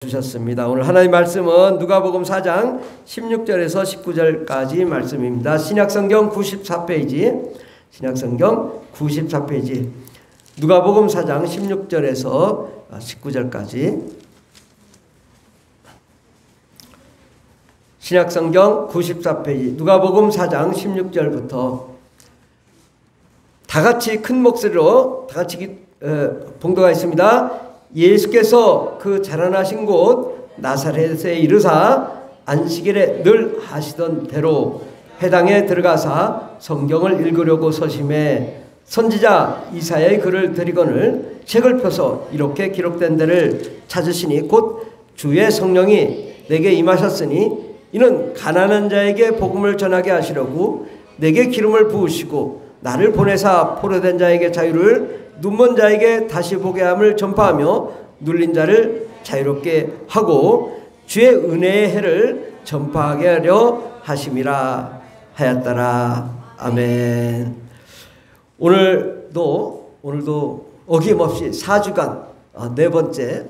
주셨습니다. 오늘 하나님 말씀은 누가복음 4장 16절에서 19절까지 말씀입니다. 신약성경 94페이지, 신약성경 94페이지, 누가복음 4장 16절에서 19절까지, 신약성경 94페이지, 누가복음 4장 16절부터 다같이 큰 목소리로 다같이 봉독가 있습니다. 예수께서 그 자라나신 곳 나사렛에 이르사 안식일에 늘 하시던 대로 회당에 들어가사 성경을 읽으려고 서심해 선지자 이사야의 글을 들이거늘 책을 펴서 이렇게 기록된 데를 찾으시니 곧 주의 성령이 내게 임하셨으니 이는 가난한 자에게 복음을 전하게 하시려고 내게 기름을 부으시고 나를 보내사 포로된 자에게 자유를 눈먼 자에게 다시 보게 함을 전파하며 눌린 자를 자유롭게 하고 주의 은혜의 해를 전파하게 하려 하심이라 하였더라. 아멘. 오늘도 어김없이 4주간 네 번째.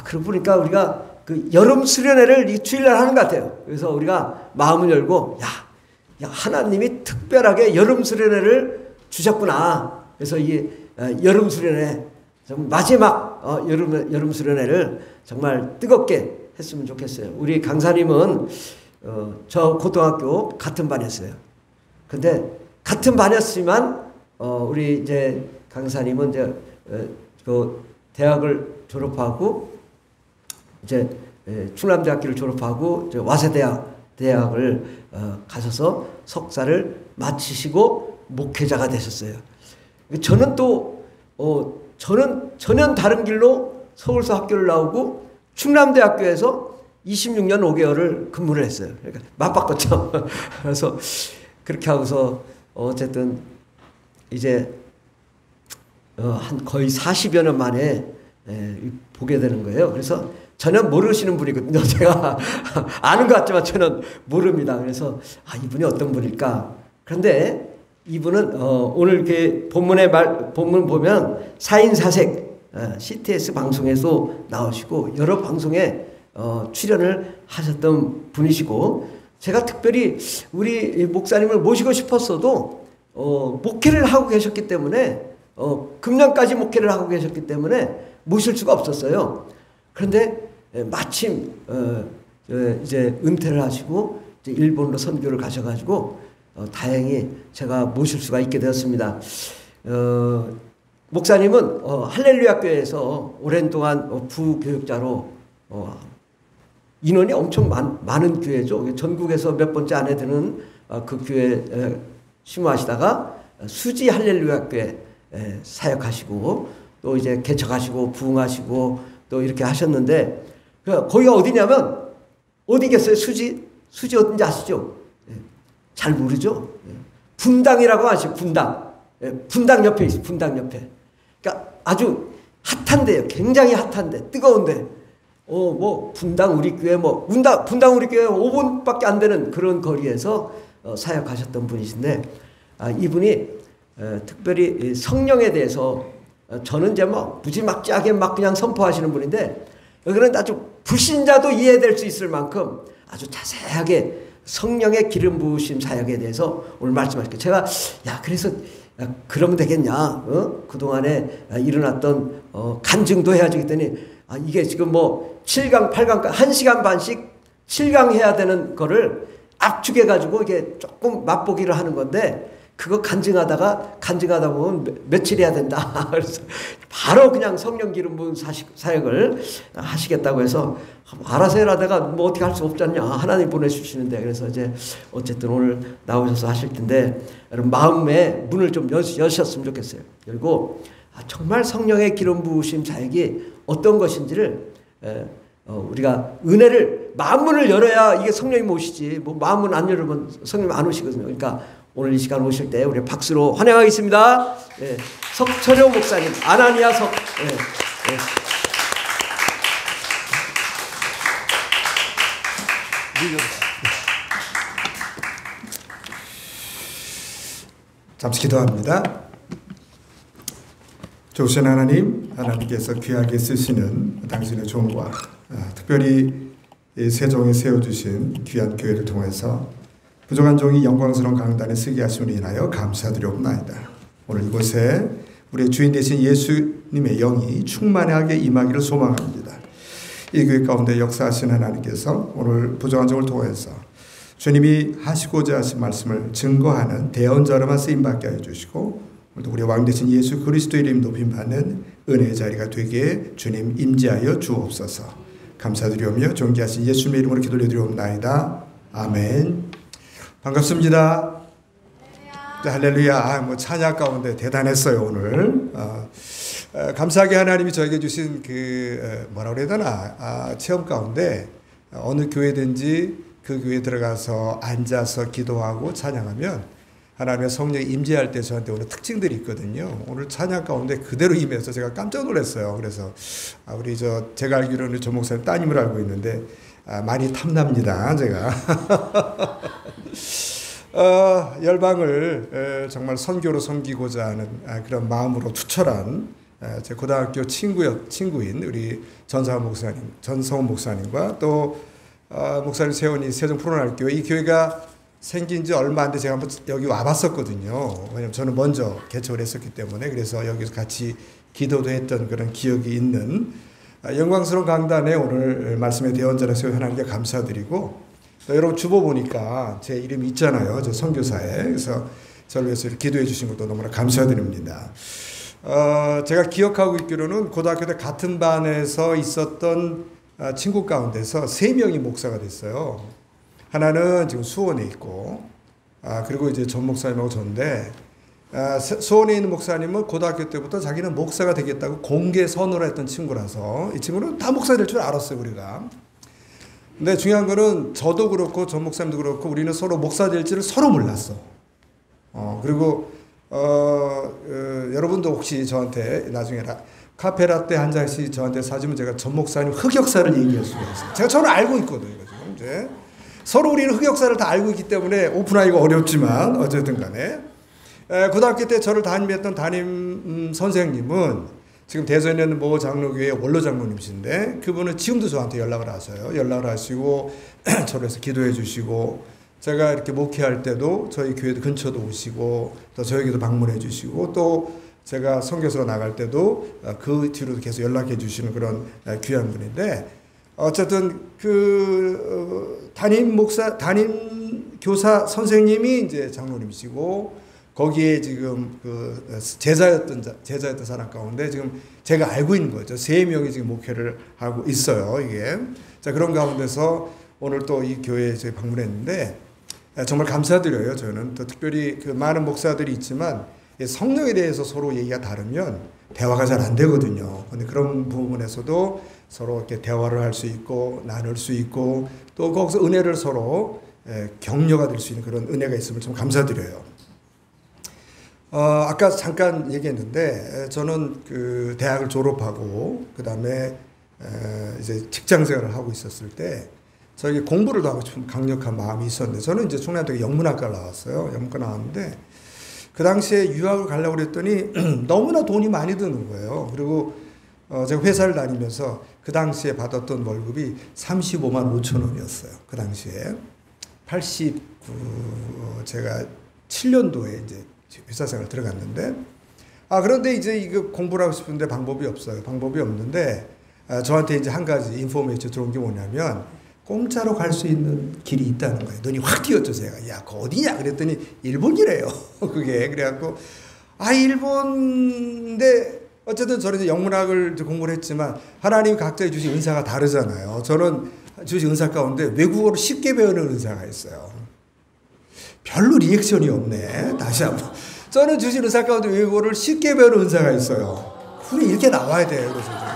그러고 보니까 우리가 그 여름 수련회를 이 주일날 하는 것 같아요. 그래서 우리가 마음을 열고 야 하나님이 특별하게 여름 수련회를 주셨구나. 그래서 이 여름 수련회 마지막 여름 수련회를 정말 뜨겁게 했으면 좋겠어요. 우리 강사님은 저 고등학교 같은 반이었어요. 근데 같은 반이었지만 우리 이제 강사님은 이제 그 대학을 졸업하고 이제 충남대학교를 졸업하고 이제 와세대학을 가셔서 석사를 마치시고 목회자가 되셨어요. 저는 또 저는 전혀 다른 길로 서울서 학교를 나오고 충남대학교에서 26년 5개월을 근무를 했어요. 그러니까 맞바꿨죠. 그래서 그렇게 하고서 어쨌든 이제 한 거의 40여 년 만에 보게 되는 거예요. 그래서 전혀 모르시는 분이거든요. 제가 아는 것 같지만 저는 모릅니다. 그래서 이분이 어떤 분일까. 그런데 이분은 오늘 그 본문 보면 4인 4색 CTS 방송에서 나오시고 여러 방송에 출연을 하셨던 분이시고 제가 특별히 우리 목사님을 모시고 싶었어도 목회를 하고 계셨기 때문에 금년까지 목회를 하고 계셨기 때문에 모실 수가 없었어요. 그런데 마침 이제 은퇴를 하시고 이제 일본으로 선교를 가셔가지고 다행히 제가 모실 수가 있게 되었습니다. 목사님은 할렐루야 교회에서 오랜 동안 부교육자로 인원이 엄청 많은 교회죠. 전국에서 몇 번째 안에 드는 그 교회 심호하시다가 수지 할렐루야 교회 사역하시고 또 이제 개척하시고 부흥하시고 또 이렇게 하셨는데 거기가 어디냐면 어디겠어요? 수지 어딘지 아시죠? 잘 모르죠? 분당이라고 아시죠? 분당. 분당 옆에 있어요. 분당 옆에. 그러니까 아주 핫한데요. 굉장히 핫한데, 뜨거운데. 뭐 분당 우리 교회 분당 우리 교회 5분밖에 안 되는 그런 거리에서 사역하셨던 분이신데 이분이 특별히 성령에 대해서 저는 이제 무지막지하게 그냥 선포하시는 분인데 여기는 아주 불신자도 이해될 수 있을 만큼 아주 자세하게 성령의 기름 부으심 사역에 대해서 오늘 말씀하실게요. 제가 그래서 그러면 되겠냐? 그동안에 일어났던 간증도 해야지 그랬더니 이게 지금 7강, 8강까지 1시간 반씩 7강 해야 되는 거를 압축해 가지고 이게 조금 맛보기를 하는 건데 그거 간증하다 보면 며칠 해야 된다. 그래서 바로 그냥 성령 기름 부은 사역을 하시겠다고 해서 알아서 해라다가 어떻게 할 수 없잖냐. 하나님 보내주시는데 그래서 이제 어쨌든 오늘 나오셔서 하실 텐데 여러분 마음의 문을 좀 여셨으면 좋겠어요. 그리고 정말 성령의 기름 부으심 사역이 어떤 것인지를 우리가 은혜를 마음문을 열어야 이게 성령이 오시지 마음문 안 열으면 성령이 안 오시거든요. 그러니까 오늘 이 시간 오실 때 우리 박수로 환영하겠습니다. 석철효 목사님, 아나니아 석. 잠시 기도합니다. 좋으신 하나님께서 귀하게 쓰시는 당신의 종과 특별히 이 세종이 세워주신 귀한 교회를 통해서 부족한 종이 영광스러운 강단에 서게 하심으로 인하여 감사드리옵나이다. 오늘 이곳에 우리의 주인 되신 예수님의 영이 충만하게 임하기를 소망합니다. 이 교회 가운데 역사하신 하나님께서 오늘 부족한 종을 통해서 주님이 하시고자 하신 말씀을 증거하는 대언자로만 쓰임받게 해주시고 오늘도 우리 왕 되신 예수 그리스도의 이름 높임받는 은혜의 자리가 되게 주님 임재하여 주옵소서. 감사드리오며 존귀하신 예수님의 이름으로 기도드리옵나이다. 아멘. 반갑습니다. 할렐루야. 찬양 가운데 대단했어요 오늘. 감사하게 하나님이 저에게 주신 뭐라고 해야 되나 체험 가운데 어느 교회든지 그 교회에 들어가서 앉아서 기도하고 찬양하면 하나님의 성령이 임재할 때 저한테 오는 특징들이 있거든요. 오늘 찬양 가운데 그대로 임해서 제가 깜짝 놀랐어요. 그래서 우리 제가 알기로는 조 목사님 따님을 알고 있는데 많이 탐납니다. 제가 열방을 정말 선교로 섬기고자 하는 그런 마음으로 투철한 제 고등학교 친구인 우리 전성훈 목사님과 또 목사님 세훈이 세종 푸른알교회 이 교회가 생긴 지 얼마 안 돼 제가 한번 여기 와봤었거든요. 왜냐면 저는 먼저 개척을 했었기 때문에 그래서 여기서 같이 기도도 했던 그런 기억이 있는 영광스러운 강단에 오늘 말씀의 대언자로 세워 하나님께 감사드리고 여러분 주보 보니까 제 이름이 있잖아요. 저 선교사에. 그래서 저를 위해서 기도해 주신 것도 너무나 감사드립니다. 제가 기억하고 있기로는 고등학교 때 같은 반에서 있었던 친구 가운데서 3명이 목사가 됐어요. 하나는 지금 수원에 있고, 그리고 이제 전 목사님하고 저인데, 수원에 있는 목사님은 고등학교 때부터 자기는 목사가 되겠다고 공개 선언을 했던 친구라서 이 친구는 다 목사 될 줄 알았어요, 우리가. 근데 중요한 거는 저도 그렇고 전 목사님도 그렇고 우리는 서로 목사 될지를 서로 몰랐어. 그리고 여러분도 혹시 저한테 나중에 카페라떼 한 잔씩 저한테 사주면 제가 전 목사님 흑역사를 얘기할 수가 있어요. 제가 저를 알고 있거든요. 지금 이제 서로 우리는 흑역사를 다 알고 있기 때문에 오픈하기가 어렵지만 어쨌든 간에 고등학교 때 저를 담임했던 담임 선생님은 지금 대전에 있는 모 장로교회 원로 장로님이신데 그분은 지금도 저한테 연락을 하셔요. 연락을 하시고 저를 해서 기도해 주시고 제가 이렇게 목회할 때도 저희 교회 근처도 오시고 또 저에게도 방문해 주시고 또 제가 선교사로 나갈 때도 그 뒤로도 계속 연락해 주시는 그런 귀한 분인데 어쨌든 담임 교사 선생님이 이제 장로님이시고 거기에 지금 제자였던 사람 가운데 지금 제가 알고 있는 거죠. 3명이 지금 목회를 하고 있어요. 이게. 자, 그런 가운데서 오늘 또 이 교회에 저희 방문했는데 정말 감사드려요. 저는 또 특별히 많은 목사들이 있지만 성령에 대해서 서로 얘기가 다르면 대화가 잘 안 되거든요. 근데 그런 부분에서도 서로 이렇게 대화를 할 수 있고 나눌 수 있고 또 거기서 은혜를 서로 격려가 될 수 있는 그런 은혜가 있음을 좀 감사드려요. 아까 잠깐 얘기했는데 저는 대학을 졸업하고 그 다음에 이제 직장 생활을 하고 있었을 때 저에게 공부를 더 하고 싶은 강력한 마음이 있었는데 저는 이제 충남대학교 영문학과를 나왔어요. 영문과 나왔는데 그 당시에 유학을 가려고 그랬더니 너무나 돈이 많이 드는 거예요. 그리고 제가 회사를 다니면서 그 당시에 받았던 월급이 35만 5천 원이었어요. 그 당시에 제가 7년도에 이제 회사 생활 들어갔는데 그런데 이제 이거 공부를 하고 싶은데 방법이 없어요. 방법이 없는데 저한테 이제 한 가지 인포메이션 들어온 게 뭐냐면 공짜로 갈 수 있는 길이 있다는 거예요. 눈이 확 띄었죠, 제가. 야, 그거 어디냐? 그랬더니 일본이래요. 그게. 그래갖고 일본인데 어쨌든 저는 이제 영문학을 공부를 했지만 하나님이 각자 주신 은사가 다르잖아요. 저는 주신 은사 가운데 외국어를 쉽게 배우는 은사가 있어요. 별로 리액션이 없네. 다시 한번. 저는 주신 은사 가운데 외국어를 쉽게 배우는 은사가 있어요. 그게 이렇게 나와야 돼요. 그래서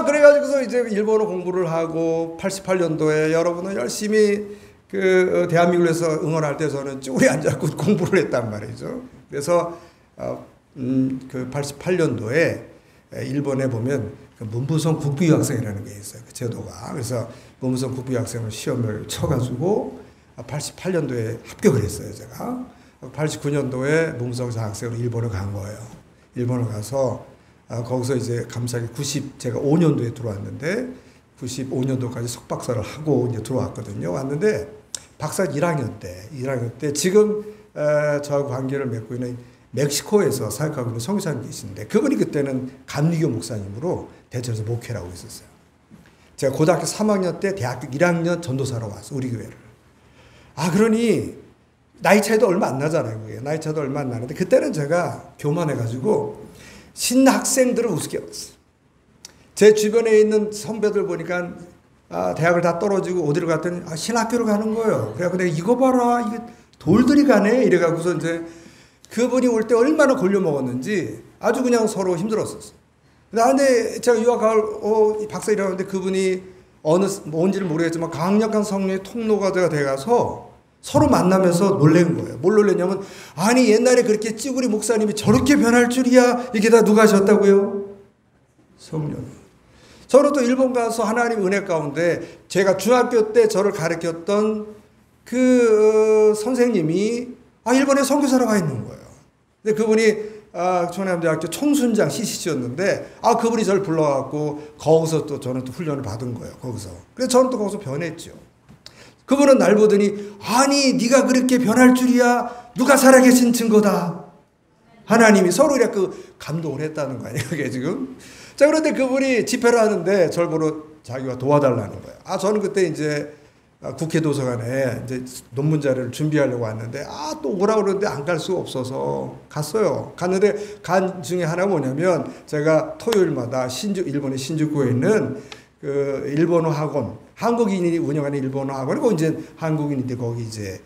그래가지고서 이제 일본어 공부를 하고 88년도에 여러분은 열심히 대한민국에서 응원할 때 저는 쭈그리 앉아서 공부를 했단 말이죠. 그래서 88년도에 일본에 보면 문부성 국부유학생이라는 게 있어요. 그 제도가. 그래서 문부성 국부유학생을 시험을 쳐가지고 88년도에 합격을 했어요, 제가. 89년도에 문부성 장학생으로 일본을 간 거예요. 일본을 가서 거기서 이제 감사하게 제가 5년도에 들어왔는데 95년도까지 석박사를 하고 이제 들어왔거든요. 왔는데 박사 1학년 때 지금 저하고 관계를 맺고 있는 멕시코에서 사역하고 있는 선교사님 계시는데 그분이 그때는 감리교 목사님으로 대전에서 목회를 하고 있었어요. 제가 고등학교 3학년 때 대학교 1학년 전도사로 와서 우리 교회를. 그러니 나이 차이도 얼마 안 나잖아요. 그게. 나이 차이도 얼마 안 나는데 그때는 제가 교만해가지고 신학생들을 우습게 봤어요. 제 주변에 있는 선배들 보니까 대학을 다 떨어지고 어디로 갔더니 신학교로 가는 거예요. 그래갖고 내가 이거 봐라 이게 돌들이 가네 이래갖고서 이제 그분이 올 때 얼마나 골려 먹었는지 아주 그냥 서로 힘들었었어요. 근데 제가 유학을 박사 일하는데 그분이 뭔지를 모르겠지만 강력한 성령의 통로가 돼가서 서로 만나면서 놀란 거예요. 뭘 놀랐냐면 아니 옛날에 그렇게 찌구리 목사님이 저렇게 변할 줄이야. 이게 다 누가 하셨다고요? 성령. 저는 또 일본 가서 하나님 은혜 가운데 제가 중학교 때 저를 가르쳤던 그 선생님이 일본에 선교사로 가 있는 거예요. 근데 그분이 중앙대학교 총순장 CCC였는데 그분이 저를 불러갖고 거기서 또 저는 또 훈련을 받은 거예요. 거기서. 그래서 저는 또 거기서 변했죠. 그분은 날 보더니 아니 네가 그렇게 변할 줄이야. 누가 살아계신 증거다. 하나님이 서로 이렇게 감동을 했다는 거 아니에요. 그게 지금. 자, 그런데 그분이 집회를 하는데 저를 보러 자기가 도와달라는 거예요. 저는 그때 이제 국회 도서관에 이제 논문 자료를 준비하려고 왔는데 또 오라고 그러는데 안 갈 수가 없어서 갔어요. 갔는데 간 중에 하나 뭐냐면 제가 토요일마다 일본의 신주쿠에 있는 그 일본어 학원, 한국인이 운영하는 일본어 학원이고 이제 한국인인데 거기 이제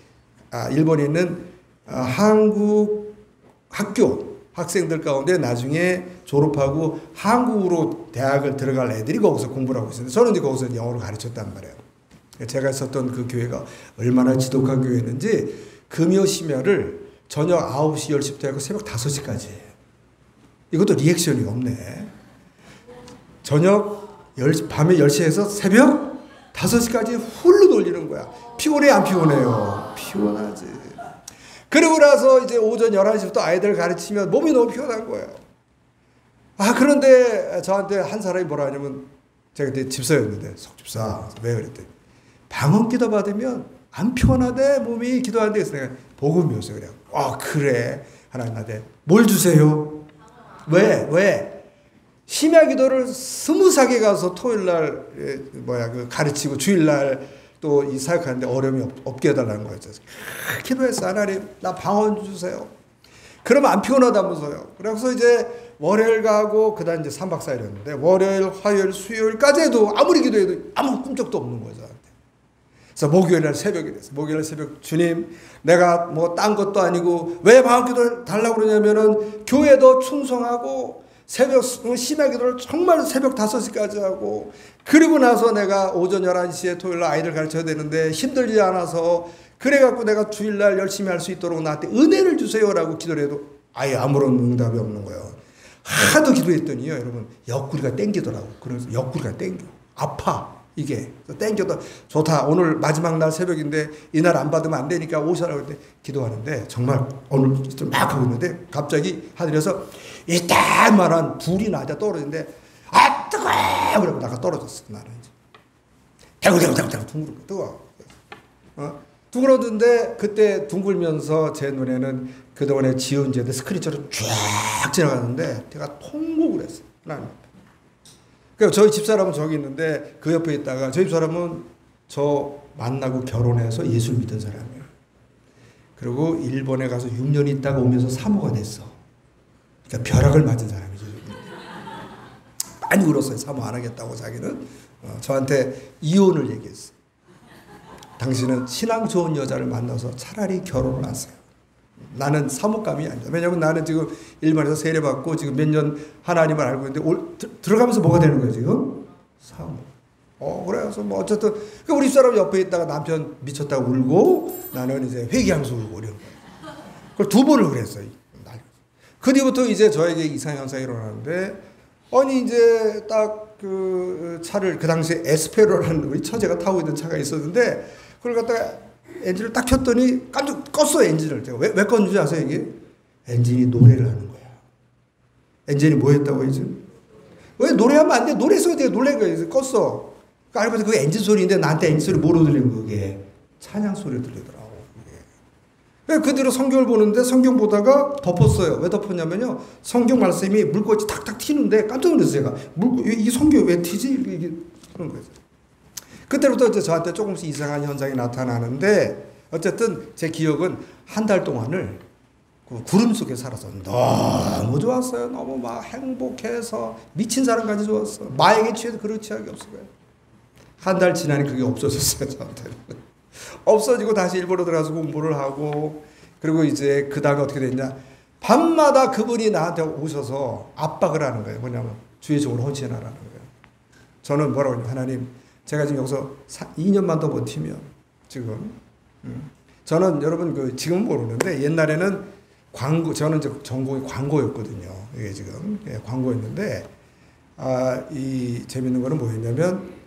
일본에 있는 한국 학교 학생들 가운데 나중에 졸업하고 한국으로 대학을 들어갈 애들이 거기서 공부를 하고 있었는데 저는 이제 거기서 영어를 가르쳤단 말이에요. 제가 있었던 그 교회가 얼마나 지독한 교회였는지 금요 심야를 저녁 9시, 10시부터 하고 새벽 5시까지 해요. 이것도 리액션이 없네. 밤에 10시에서 새벽 5시까지 훌루 돌리는 거야. 피곤해 안 피곤해요? 피곤하지. 그러고 나서 이제 오전 11시부터 아이들 가르치면 몸이 너무 피곤한 거예요. 그런데 저한테 한 사람이 뭐라 하냐면 제가 그때 집사였는데 석집사 왜 그랬더니 방언 기도 받으면 안 피곤하대 몸이 기도하는데 그래서 내가 복음이었어요. 그래. 그래. 하나님 나한테 뭘 주세요? 왜? 심야 기도를 20사게 가서 토요일날 가르치고 주일날 또 이 사역하는데 어려움이 없게 해달라는 거였어요. 기도했어. 하나님 나 방언 주세요. 그러면 안 피곤하다면서요. 그래서 이제 월요일 가고 그다음 이제 3박 4일이었는데 월요일, 화요일, 수요일까지 해도 아무리 기도해도 아무 꿈쩍도 없는 거예요. 저한테. 그래서 목요일날 새벽이 됐어요. 목요일날 새벽 주님 내가 뭐 딴 것도 아니고 왜 방언 기도를 달라고 그러냐면은 교회도 충성하고 새벽 심야 기도를 정말 새벽 5시까지 하고 그리고 나서 내가 오전 11시에 토요일날 아이들 가르쳐야 되는데 힘들지 않아서 그래갖고 내가 주일날 열심히 할 수 있도록 나한테 은혜를 주세요라고 기도를 해도 아예 아무런 응답이 없는 거예요. 하도 기도했더니요 여러분 옆구리가 땡기더라고. 그래서 옆구리가 땡겨. 아파. 이게 땡겨도 좋다. 오늘 마지막 날 새벽인데 이날 안 받으면 안 되니까 오셔라고 했는데 기도하는데 정말 오늘 막 하고 있는데 갑자기 하늘에서 이따만한 불이 나한테 떨어지는데 뜨거워! 그러고 나가 떨어졌어. 나는 이제 대구대구대구 둥글고 둥글었는데 그때 둥글면서 제 눈에는 그동안에 지은 죄들 스크린처럼 쫙 지나갔는데 제가 통곡을 했어요. 하나님. 그러니까 저희 집사람은 저기 있는데 그 옆에 있다가 저희 집사람은 저 만나고 결혼해서 예수를 믿은 사람이에요. 그리고 일본에 가서 6년 있다가 오면서 사모가 됐어. 그러니까 벼락을 맞은 사람이죠. 많이 울었어요. 사모 안 하겠다고 자기는. 저한테 이혼을 얘기했어. 당신은 신앙 좋은 여자를 만나서 차라리 결혼을 하세요. 나는 사모감이 아니다. 왜냐하면 나는 지금 일본에서 세례받고 지금 몇 년 하나님을 알고 있는데 들어가면서 뭐가 되는 거예요 지금? 사모. 그래서 뭐 어쨌든 우리 사람 옆에 있다가 남편 미쳤다고 울고 나는 이제 회개하면서 울고 이런 거예요. 그걸 2번을 그랬어요. 그 뒤부터 이제 저에게 이상 현상이 일어나는데 아니 이제 딱 그 차를 그 당시에 에스페로라는 우리 처제가 타고 있는 차가 있었는데 그걸 갖다가 엔진을 딱 켰더니 깜짝 껐어 엔진을. 제가 왜 껐는지 아세요 이게? 엔진이 노래를 하는 거야. 엔진이 뭐 했다고 지금? 왜 노래하면 안 돼? 노래 소리 되게 놀란 거예요. 껐어. 알고 보니까 그게 엔진 소리인데 나한테 엔진 소리 뭐로 들리는 거야, 그게? 찬양 소리로 들리더라고. 그 뒤로 성경을 보는데 성경 보다가 덮었어요. 왜 덮었냐면요. 성경 말씀이 물꽃이 탁탁 튀는데 깜짝 놀랐어요. 제가. 이 성경이 왜 튀지? 이게 그런 거죠. 그때부터 이제 저한테 조금씩 이상한 현상이 나타나는데 어쨌든 제 기억은 한 달 동안을 그 구름 속에 살아서 너무 좋았어요. 너무 막 행복해서 미친 사람까지 좋았어. 마약에 취해도 그런 취약이 없을 거예요. 한 달 지나니 그게 없어졌어요. 저한테는. 없어지고 다시 일본으로 들어가서 공부를 하고 그리고 이제 그 다음에 어떻게 됐냐. 밤마다 그분이 나한테 오셔서 압박을 하는 거예요. 뭐냐면 주의 종으로 헌신하라는 거예요. 저는 뭐라고 하냐면 하나님 제가 지금 여기서 2년만 더 버티면 지금 저는 여러분 지금은 모르는데 옛날에는 저는 이제 전공이 광고였거든요. 이게 지금 광고였는데 이 재밌는 거는 뭐였냐면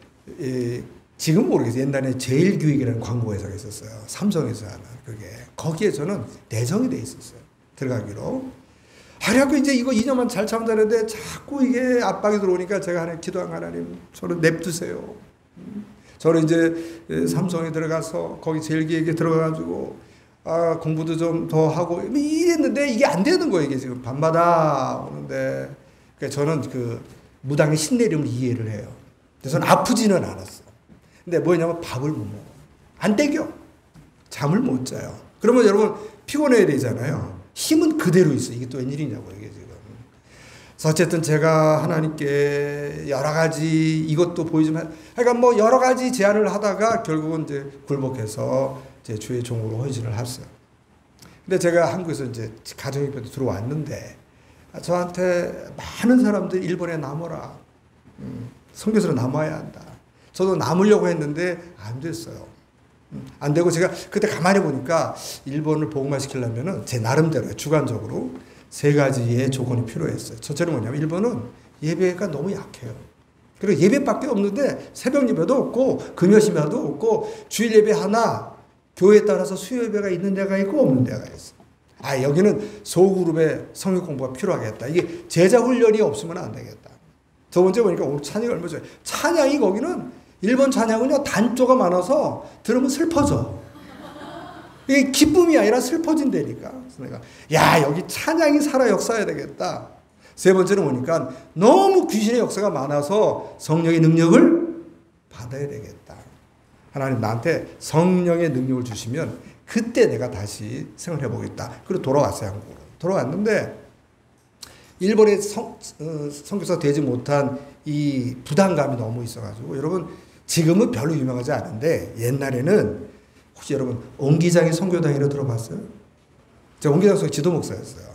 지금 모르겠어요. 옛날에 제일교육이라는 광고회사가 있었어요. 삼성에서 하는 그게 거기에 저는 내정이 돼 있었어요. 들어가기로. 하려고 이제 이거 2년만 잘 참으면 되는데 자꾸 이게 압박이 들어오니까 제가 하나님 기도한 하나님 저를 냅두세요. 저는 이제 삼성에 들어가서 거기 제일기획에 들어가가지고 공부도 좀 더 하고 이랬는데 이게 안 되는 거예요. 이게 지금 밤마다 오는데 그러니까 저는 그 무당의 신내림을 이해를 해요. 그래서 저는 아프지는 않았어. 근데 뭐냐면 밥을 못 먹어. 안 땡겨. 잠을 못 자요. 그러면 여러분 피곤해야 되잖아요. 힘은 그대로 있어. 이게 또 웬일이냐고 이게 지금. 그래서 어쨌든 제가 하나님께 여러 가지 이것도 보이지만 그러니까 뭐 여러 가지 제안을 하다가 결국은 이제 굴복해서 제 주의 종으로 헌신을 했어요. 근데 제가 한국에서 이제 가정입교도 들어왔는데 저한테 많은 사람들이 일본에 남아라. 선교사로 남아야 한다. 저도 남으려고 했는데 안 됐어요. 안 되고 제가 그때 가만히 보니까 일본을 복음화 시키려면은 제 나름대로 주관적으로 3가지의 조건이 필요했어요. 첫째는 뭐냐면 일본은 예배가 너무 약해요. 그리고 예배밖에 없는데 새벽 예배도 없고 금요 예배도 없고 주일 예배 하나 교회에 따라서 수요 예배가 있는 데가 있고 없는 데가 있어. 여기는 소그룹의 성역 공부가 필요하겠다. 이게 제자 훈련이 없으면 안 되겠다. 두 번째 보니까 오늘 찬양이 얼마 전에 찬양이 거기는 일본 찬양은요 단조가 많아서 들으면 슬퍼져. 이게 기쁨이 아니라 슬퍼진다니까. 그래서 내가 여기 찬양이 살아 역사해야 되겠다. 세 번째는 보니까 너무 귀신의 역사가 많아서 성령의 능력을 받아야 되겠다. 하나님 나한테 성령의 능력을 주시면 그때 내가 다시 생활해 보겠다. 그리고 돌아왔어요. 한국으로. 돌아왔는데 일본에 선교사 되지 못한 이 부담감이 너무 있어가지고 여러분 지금은 별로 유명하지 않은데 옛날에는 혹시 여러분 옹기장의 선교단이라고 들어봤어요? 제가 옹기장 속 지도 목사였어요.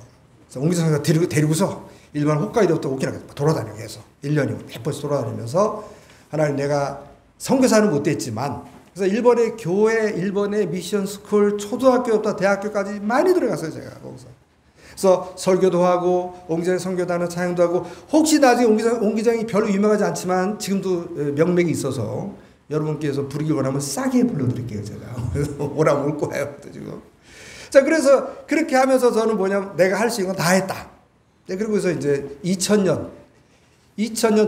그래서 옹기장 선교사 데리고서 일반 홋카이도부터 오키나와 돌아다니고 해서 1년이고 100번씩 돌아다니면서 하나님 내가 선교사는 못 됐지만 그래서 일본의 교회, 일본의 미션 스쿨, 초등학교부터 대학교까지 많이 들어갔어요. 제가 거기서. 그래서 설교도 하고 옹기장의 선교단은 찬양도 하고 혹시 나중에 옹기장이 별로 유명하지 않지만 지금도 명맥이 있어서 여러분께서 부르기 원하면 싸게 불러드릴게요. 제가. 그래서 오라면 올 거예요. 지금. 자, 그래서 그렇게 하면서 저는 뭐냐면 내가 할 수 있는 건 다 했다. 네, 그리고서 이제 2000년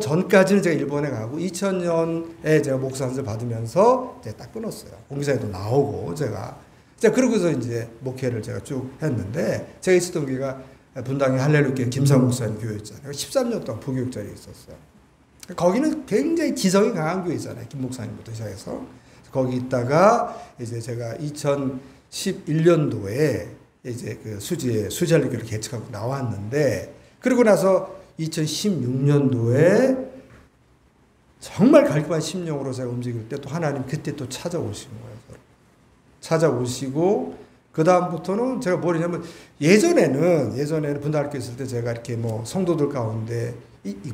전까지는 제가 일본에 가고 2000년에 제가 목사 선을 받으면서 이제 딱 끊었어요. 옹기장에도 나오고 제가. 자, 그러고서 이제 목회를 제가 쭉 했는데 제가 있었던 교회가 분당의 할렐루야 김상 목사님 교회였잖아요. 13년 동안 부교육자리에 있었어요. 거기는 굉장히 기성이 강한 교회잖아요. 김 목사님부터 시작해서. 거기 있다가 이제 제가 2011년도에 이제 그 수지할례교를 개척하고 나왔는데 그리고 나서 2016년도에 정말 갈급한 심령으로 제가 움직일 때 또 하나님 그때 또 찾아오시는 거예요. 찾아오시고 그 다음부터는 제가 뭘 했냐면 예전에는 분당학교 있을 때 제가 이렇게 뭐 성도들 가운데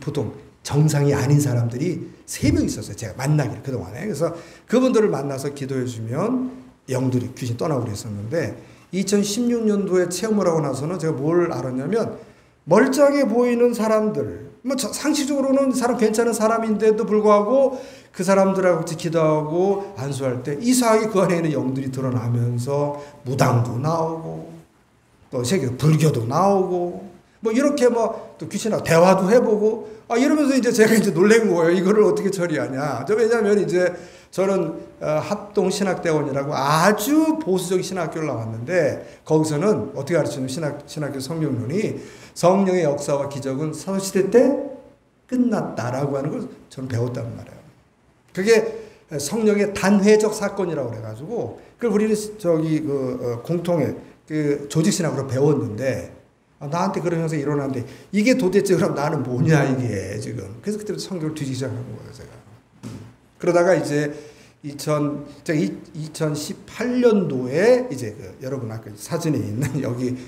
보통 정상이 아닌 사람들이 3명 있었어요. 제가 만나기를 그동안에. 그래서 그분들을 만나서 기도해 주면 영들이 귀신 떠나고 그랬었는데 2016년도에 체험을 하고 나서는 제가 뭘 알았냐면 멀쩡해 보이는 사람들 뭐 상식적으로는 사람 괜찮은 사람인데도 불구하고 그 사람들하고 같이 기도하고 안수할 때 이상하게 그 안에 있는 영들이 드러나면서 무당도 나오고 또 세계 불교도 나오고 뭐 이렇게 뭐 또 귀신하고 대화도 해보고 이러면서 이제 제가 이제 놀란 거예요. 이거를 어떻게 처리하냐. 왜냐하면 이제 저는 합동신학대원이라고 아주 보수적인 신학교를 나왔는데 거기서는 어떻게 가르치는 신학교 성경론이 성령의 역사와 기적은 사도시대 때 끝났다라고 하는 걸 저는 배웠단 말이에요. 그게 성령의 단회적 사건이라고 그래가지고 그걸 우리는 저기 공통의 그 조직신학으로 배웠는데 나한테 그런 현상이 일어나는데 이게 도대체 그럼 나는 뭐냐 이게 지금. 그래서 그때부터 성경을 뒤지기 시작한 거예요 제가. 그러다가 이제 2018년도에 이제 여러분 아까 사진에 있는 여기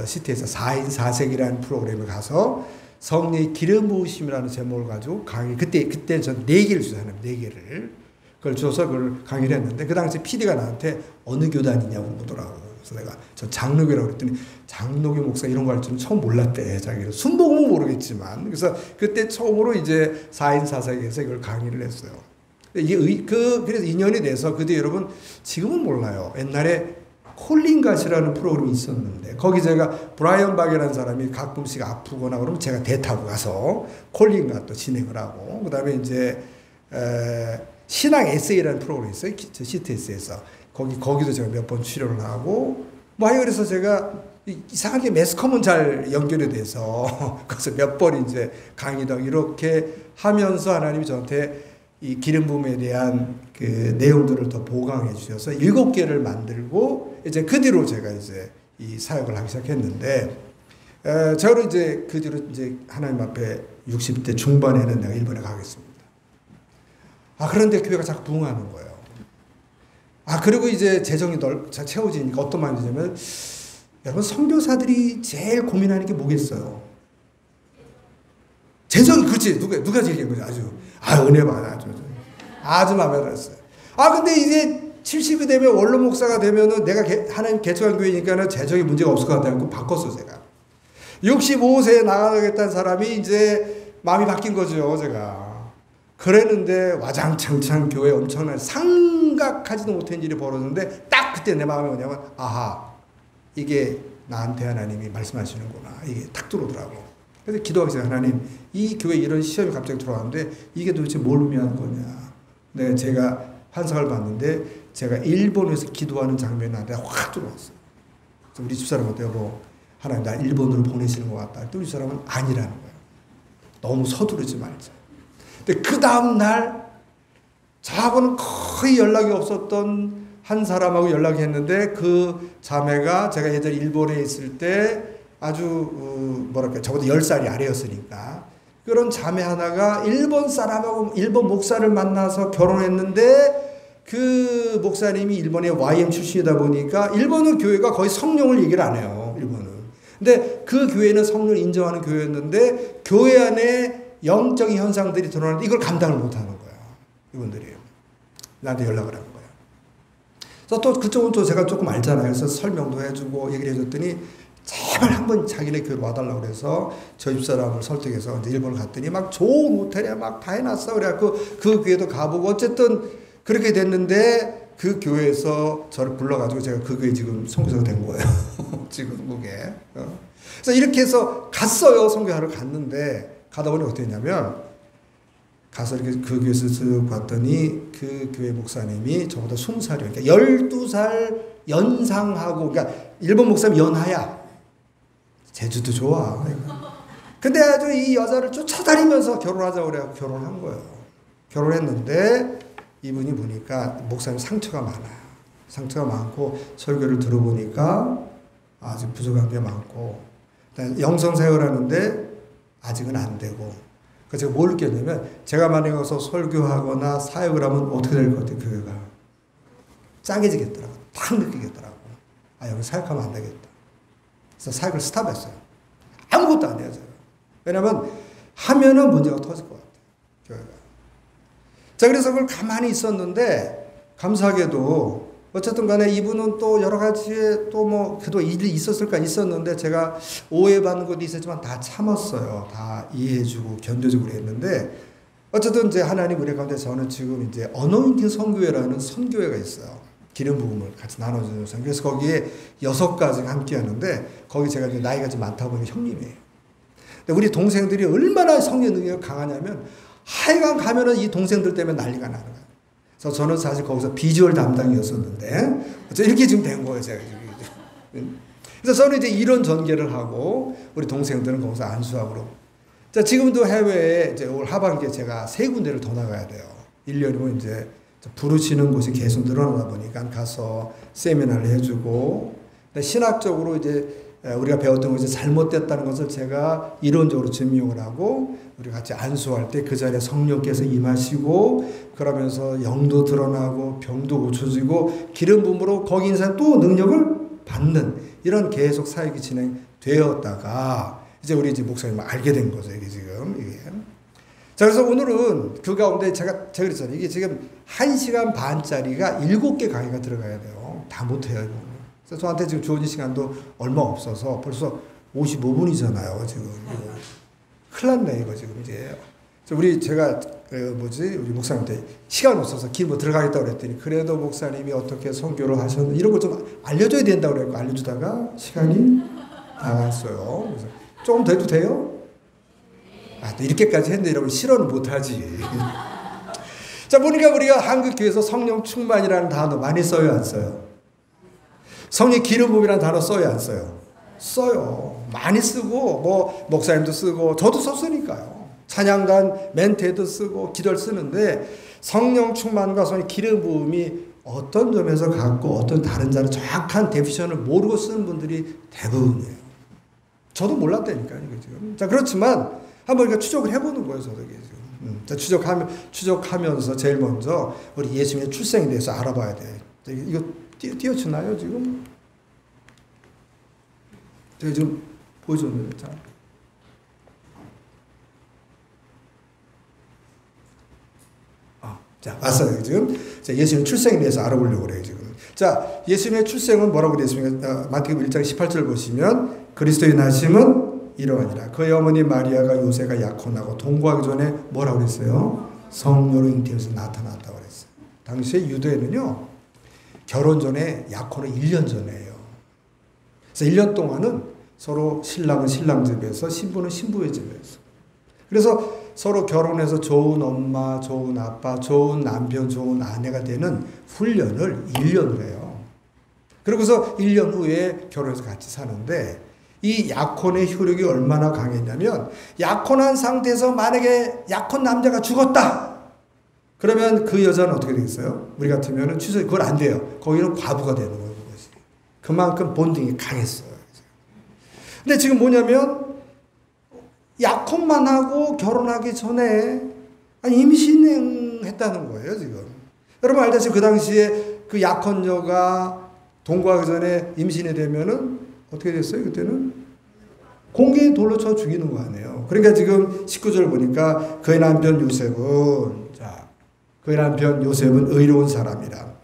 시티에서 4인 4색이라는 프로그램에 가서 성령의 기름 부으심이라는 제목을 가지고 강의 그때 전 4개를 주잖아요. 4개를 그걸 줘서 그걸 강의를 했는데 그 당시 PD가 나한테 어느 교단이냐고 묻더라고요. 그래서 내가 저 장로교라고 그랬더니 장로교 목사 이런 거 할 줄은 처음 몰랐대. 자기는 순복음은 모르겠지만 그래서 그때 처음으로 이제 4인 4색에서 이걸 강의를 했어요. 그래서 인연이 돼서 그때 여러분 지금은 몰라요. 옛날에 콜린갓이라는 프로그램이 있었는데 거기 제가 브라이언 박이라는 사람이 가끔씩 아프거나 그러면 제가 대타고 가서 콜린갓도 진행을 하고 그다음에 이제 신앙 에세이라는 프로그램이 있어요. CTS에서 거기도 제가 몇 번 출연을 하고 뭐 그래서 제가 이상하게 매스컴은 잘 연결이 돼서 그래서 몇 번 이제 강의도 이렇게 하면서 하나님이 저한테 이 기름 부음에 대한 그 내용들을 더 보강해 주셔서 7개를 만들고 이제 그 뒤로 제가 이제 이 사역을 하기 시작했는데 저는 이제 그 뒤로 이제 하나님 앞에 60대 중반에는 내가 일본에 가겠습니다. 그런데 교회가 자꾸 부흥하는 거예요. 그리고 이제 재정이 채워지니까 어떤 말이 되냐면 여러분 선교사들이 제일 고민하는 게 뭐겠어요? 재정, 그렇지. 누가 얘기한 거지? 은혜 받아. 아주 마음에 들었어요. 근데 이제 70이 되면 원로 목사가 되면은 내가 하나님 개척한 교회니까는 재정이 문제가 없을 것 같다고 바꿨어, 제가. 65세에 나가겠다는 사람이 이제 마음이 바뀐 거죠, 제가. 그랬는데 와장창창 교회 엄청난 생각하지도 못한 일이 벌어졌는데 딱 그때 내 마음에 뭐냐면 이게 나한테 하나님이 말씀하시는구나. 이게 딱 들어오더라고. 그래서 기도하기 시작해요. 하나님, 이 교회 이런 시험이 갑자기 들어왔는데 이게 도대체 뭘 의미하는 거냐. 제가 환상을 봤는데 제가 일본에서 기도하는 장면이 나한테 확 들어왔어요. 그래서 우리 집사람한테 여보, 하나님 나 일본으로 보내시는 것 같다. 또 우리 사람은 아니라는 거예요. 너무 서두르지 말자. 근데 그 다음 날 저하고는 거의 연락이 없었던 한 사람하고 연락이 했는데 그 자매가 제가 예전에 일본에 있을 때 아주 저보다 10살이 아래였으니까 그런 자매 하나가 일본 사람하고 일본 목사를 만나서 결혼했는데 그 목사님이 일본의 YM 출신이다 보니까 일본은 교회가 거의 성령을 얘기를 안 해요. 일본은. 근데 그 교회는 성령을 인정하는 교회였는데 교회 안에 영적인 현상들이 드러나는데 이걸 감당을 못하는 거야. 이분들이. 나한테 연락을 한 거야. 그래서 또 그쪽은 또 제가 조금 알잖아요. 그래서 설명도 해주고 얘기를 해줬더니 제발 한번 자기네 교회로 와달라고 그래서 저 집사람을 설득해서 이제 일본을 갔더니 막 좋은 호텔에 막 다 해놨어. 그래갖고 그 교회도 가보고 어쨌든 그렇게 됐는데 그 교회에서 저를 불러가지고 제가 그 교회 지금 선교사가 된 거예요. 지금 그게. 그래서 이렇게 해서 갔어요. 선교하러 갔는데 가다 보니 어떻게 했냐면 가서 이렇게 그 교회에서 쓱 봤더니 그 교회 목사님이 저보다 20살이요. 그러니까 12살 연상하고 그러니까 일본 목사님 연하야. 제주도 좋아. 근데 아주 이 여자를 쫓아다니면서 결혼하자고 그래서 결혼한 거예요. 결혼했는데 이분이 보니까 목사님 상처가 많아요. 상처가 많고 설교를 들어보니까 아주 부족한 게 많고 영성사역을 하는데 아직은 안 되고 그래서 제가 뭘 느꼈냐면 제가 만약에 가서 설교하거나 사역을 하면 어떻게 될 것 같아요. 교회가 짜게지겠더라고. 딱 느끼겠더라고. 여기 사역하면 안 되겠다. 그래서 사역을 스탑했어요. 아무것도 안 해요. 제가. 왜냐하면 하면은 문제가 터질 것 같아요. 교회가. 자, 그래서 그걸 가만히 있었는데 감사하게도 어쨌든 간에 이분은 또 여러 가지에 또 뭐 그래도 일이 있었을까 있었는데 제가 오해받는 것도 있었지만 다 참았어요. 다 이해해주고 견뎌주고 그랬는데 어쨌든 이제 하나님 은혜 가운데 저는 지금 이제 어노인팅 선교회라는 선교회가 있어요. 기름 부음을 같이 나눠주는 목사님. 그래서 거기에 6가지가 함께 하는데 거기 제가 이제 나이가 좀 많다 보니까 형님이에요. 근데 우리 동생들이 얼마나 성령 능력이 강하냐면 하여간 가면은 이 동생들 때문에 난리가 나는 거예요. 그래서 저는 사실 거기서 비주얼 담당이었었는데 이렇게 지금 된 거예요, 제가. 그래서 저는 이제 이런 전개를 하고 우리 동생들은 거기서 안수하고. 자, 지금도 해외에 이제 올 하반기에 제가 3군데를 더 나가야 돼요. 1년이면 이제 부르시는 곳이 계속 늘어나다 보니까 가서 세미나를 해주고, 신학적으로 이제 우리가 배웠던 것이 잘못됐다는 것을 제가 이론적으로 증명을 하고, 우리 같이 안수할 때 그 자리에 성령께서 임하시고, 그러면서 영도 드러나고, 병도 고쳐지고, 기름 부음으로 거기 있는 사람 또 능력을 받는 이런 계속 사역이 진행되었다가, 이제 우리 이제 목사님을 알게 된 거죠, 이게 지금. 이게. 자, 그래서 오늘은 그 가운데 제가 그랬잖아요. 이게 지금 1시간 반짜리가 7개 강의가 들어가야 돼요. 다 못해요, 이거. 그래서 저한테 지금 주어진 시간도 얼마 없어서 벌써 55분이잖아요, 지금. 큰일 났네, 이거 지금 이제. 제가, 우리 목사님한테 시간 없어서 길 들어가겠다고 그랬더니, 그래도 목사님이 어떻게 선교를 하셨는지 이런 거 좀 알려줘야 된다고 그래서 알려주다가 시간이 다 갔어요. 그래서 조금 더 해도 돼요? 또 이렇게까지 했는데 여러분 실언은 못하지. 자, 보니까 우리가 한국교회에서 성령 충만이라는 단어 많이 써요, 안 써요? 성령 기름 부음이라는 단어 써요, 안 써요? 써요. 많이 쓰고, 목사님도 쓰고, 저도 썼으니까요. 찬양단 멘트에도 쓰고, 기도를 쓰는데, 성령 충만과 성령 기름 부음이 어떤 점에서 같고, 어떤 다른 자는 정확한 데피션을 모르고 쓰는 분들이 대부분이에요. 저도 몰랐다니까요, 이거 지금. 자, 그렇지만, 한번 우리가 추적을 해보는 거예요, 저도 지금. 자, 추적하면서 제일 먼저, 우리 예수님의 출생에 대해서 알아봐야 돼. 이거 띄워주나요, 지금? 제가 지금 보여줬는데, 자, 왔어요, 지금. 자, 예수님 출생에 대해서 알아보려고 그래요, 지금. 자, 예수님의 출생은 뭐라고 그랬습니까? 마태복음 1장 18절 보시면, 그리스도의 나심은 이러하니라. 그의 어머니 마리아가 요새가 약혼하고 동거하기 전에 뭐라고 그랬어요? 성령으로 잉태해서 나타났다고 그랬어요. 당시에 유대에는요, 결혼 전에 약혼은 1년 전에요. 그래서 1년 동안은 서로 신랑은 신랑 집에서 신부는 신부의 집에서. 그래서 서로 결혼해서 좋은 엄마, 좋은 아빠, 좋은 남편, 좋은 아내가 되는 훈련을 1년을 해요. 그러고서 1년 후에 결혼해서 같이 사는데 이 약혼의 효력이 얼마나 강했냐면 약혼한 상태에서 만약에 약혼 남자가 죽었다. 그러면 그 여자는 어떻게 되겠어요? 우리 같으면 취소, 그건 안 돼요. 거기는 과부가 되는 거예요. 그것이. 그만큼 본딩이 강했어요. 근데 지금 뭐냐면 약혼만 하고 결혼하기 전에 임신했다는 거예요, 지금. 여러분 알다시피 그 당시에 그 약혼녀가 동거하기 전에 임신이 되면은 어떻게 됐어요? 그때는 공개에 돌로 쳐 죽이는 거 아니에요. 그러니까 지금 19절 보니까 그의 남편 요셉은 의로운 사람이라.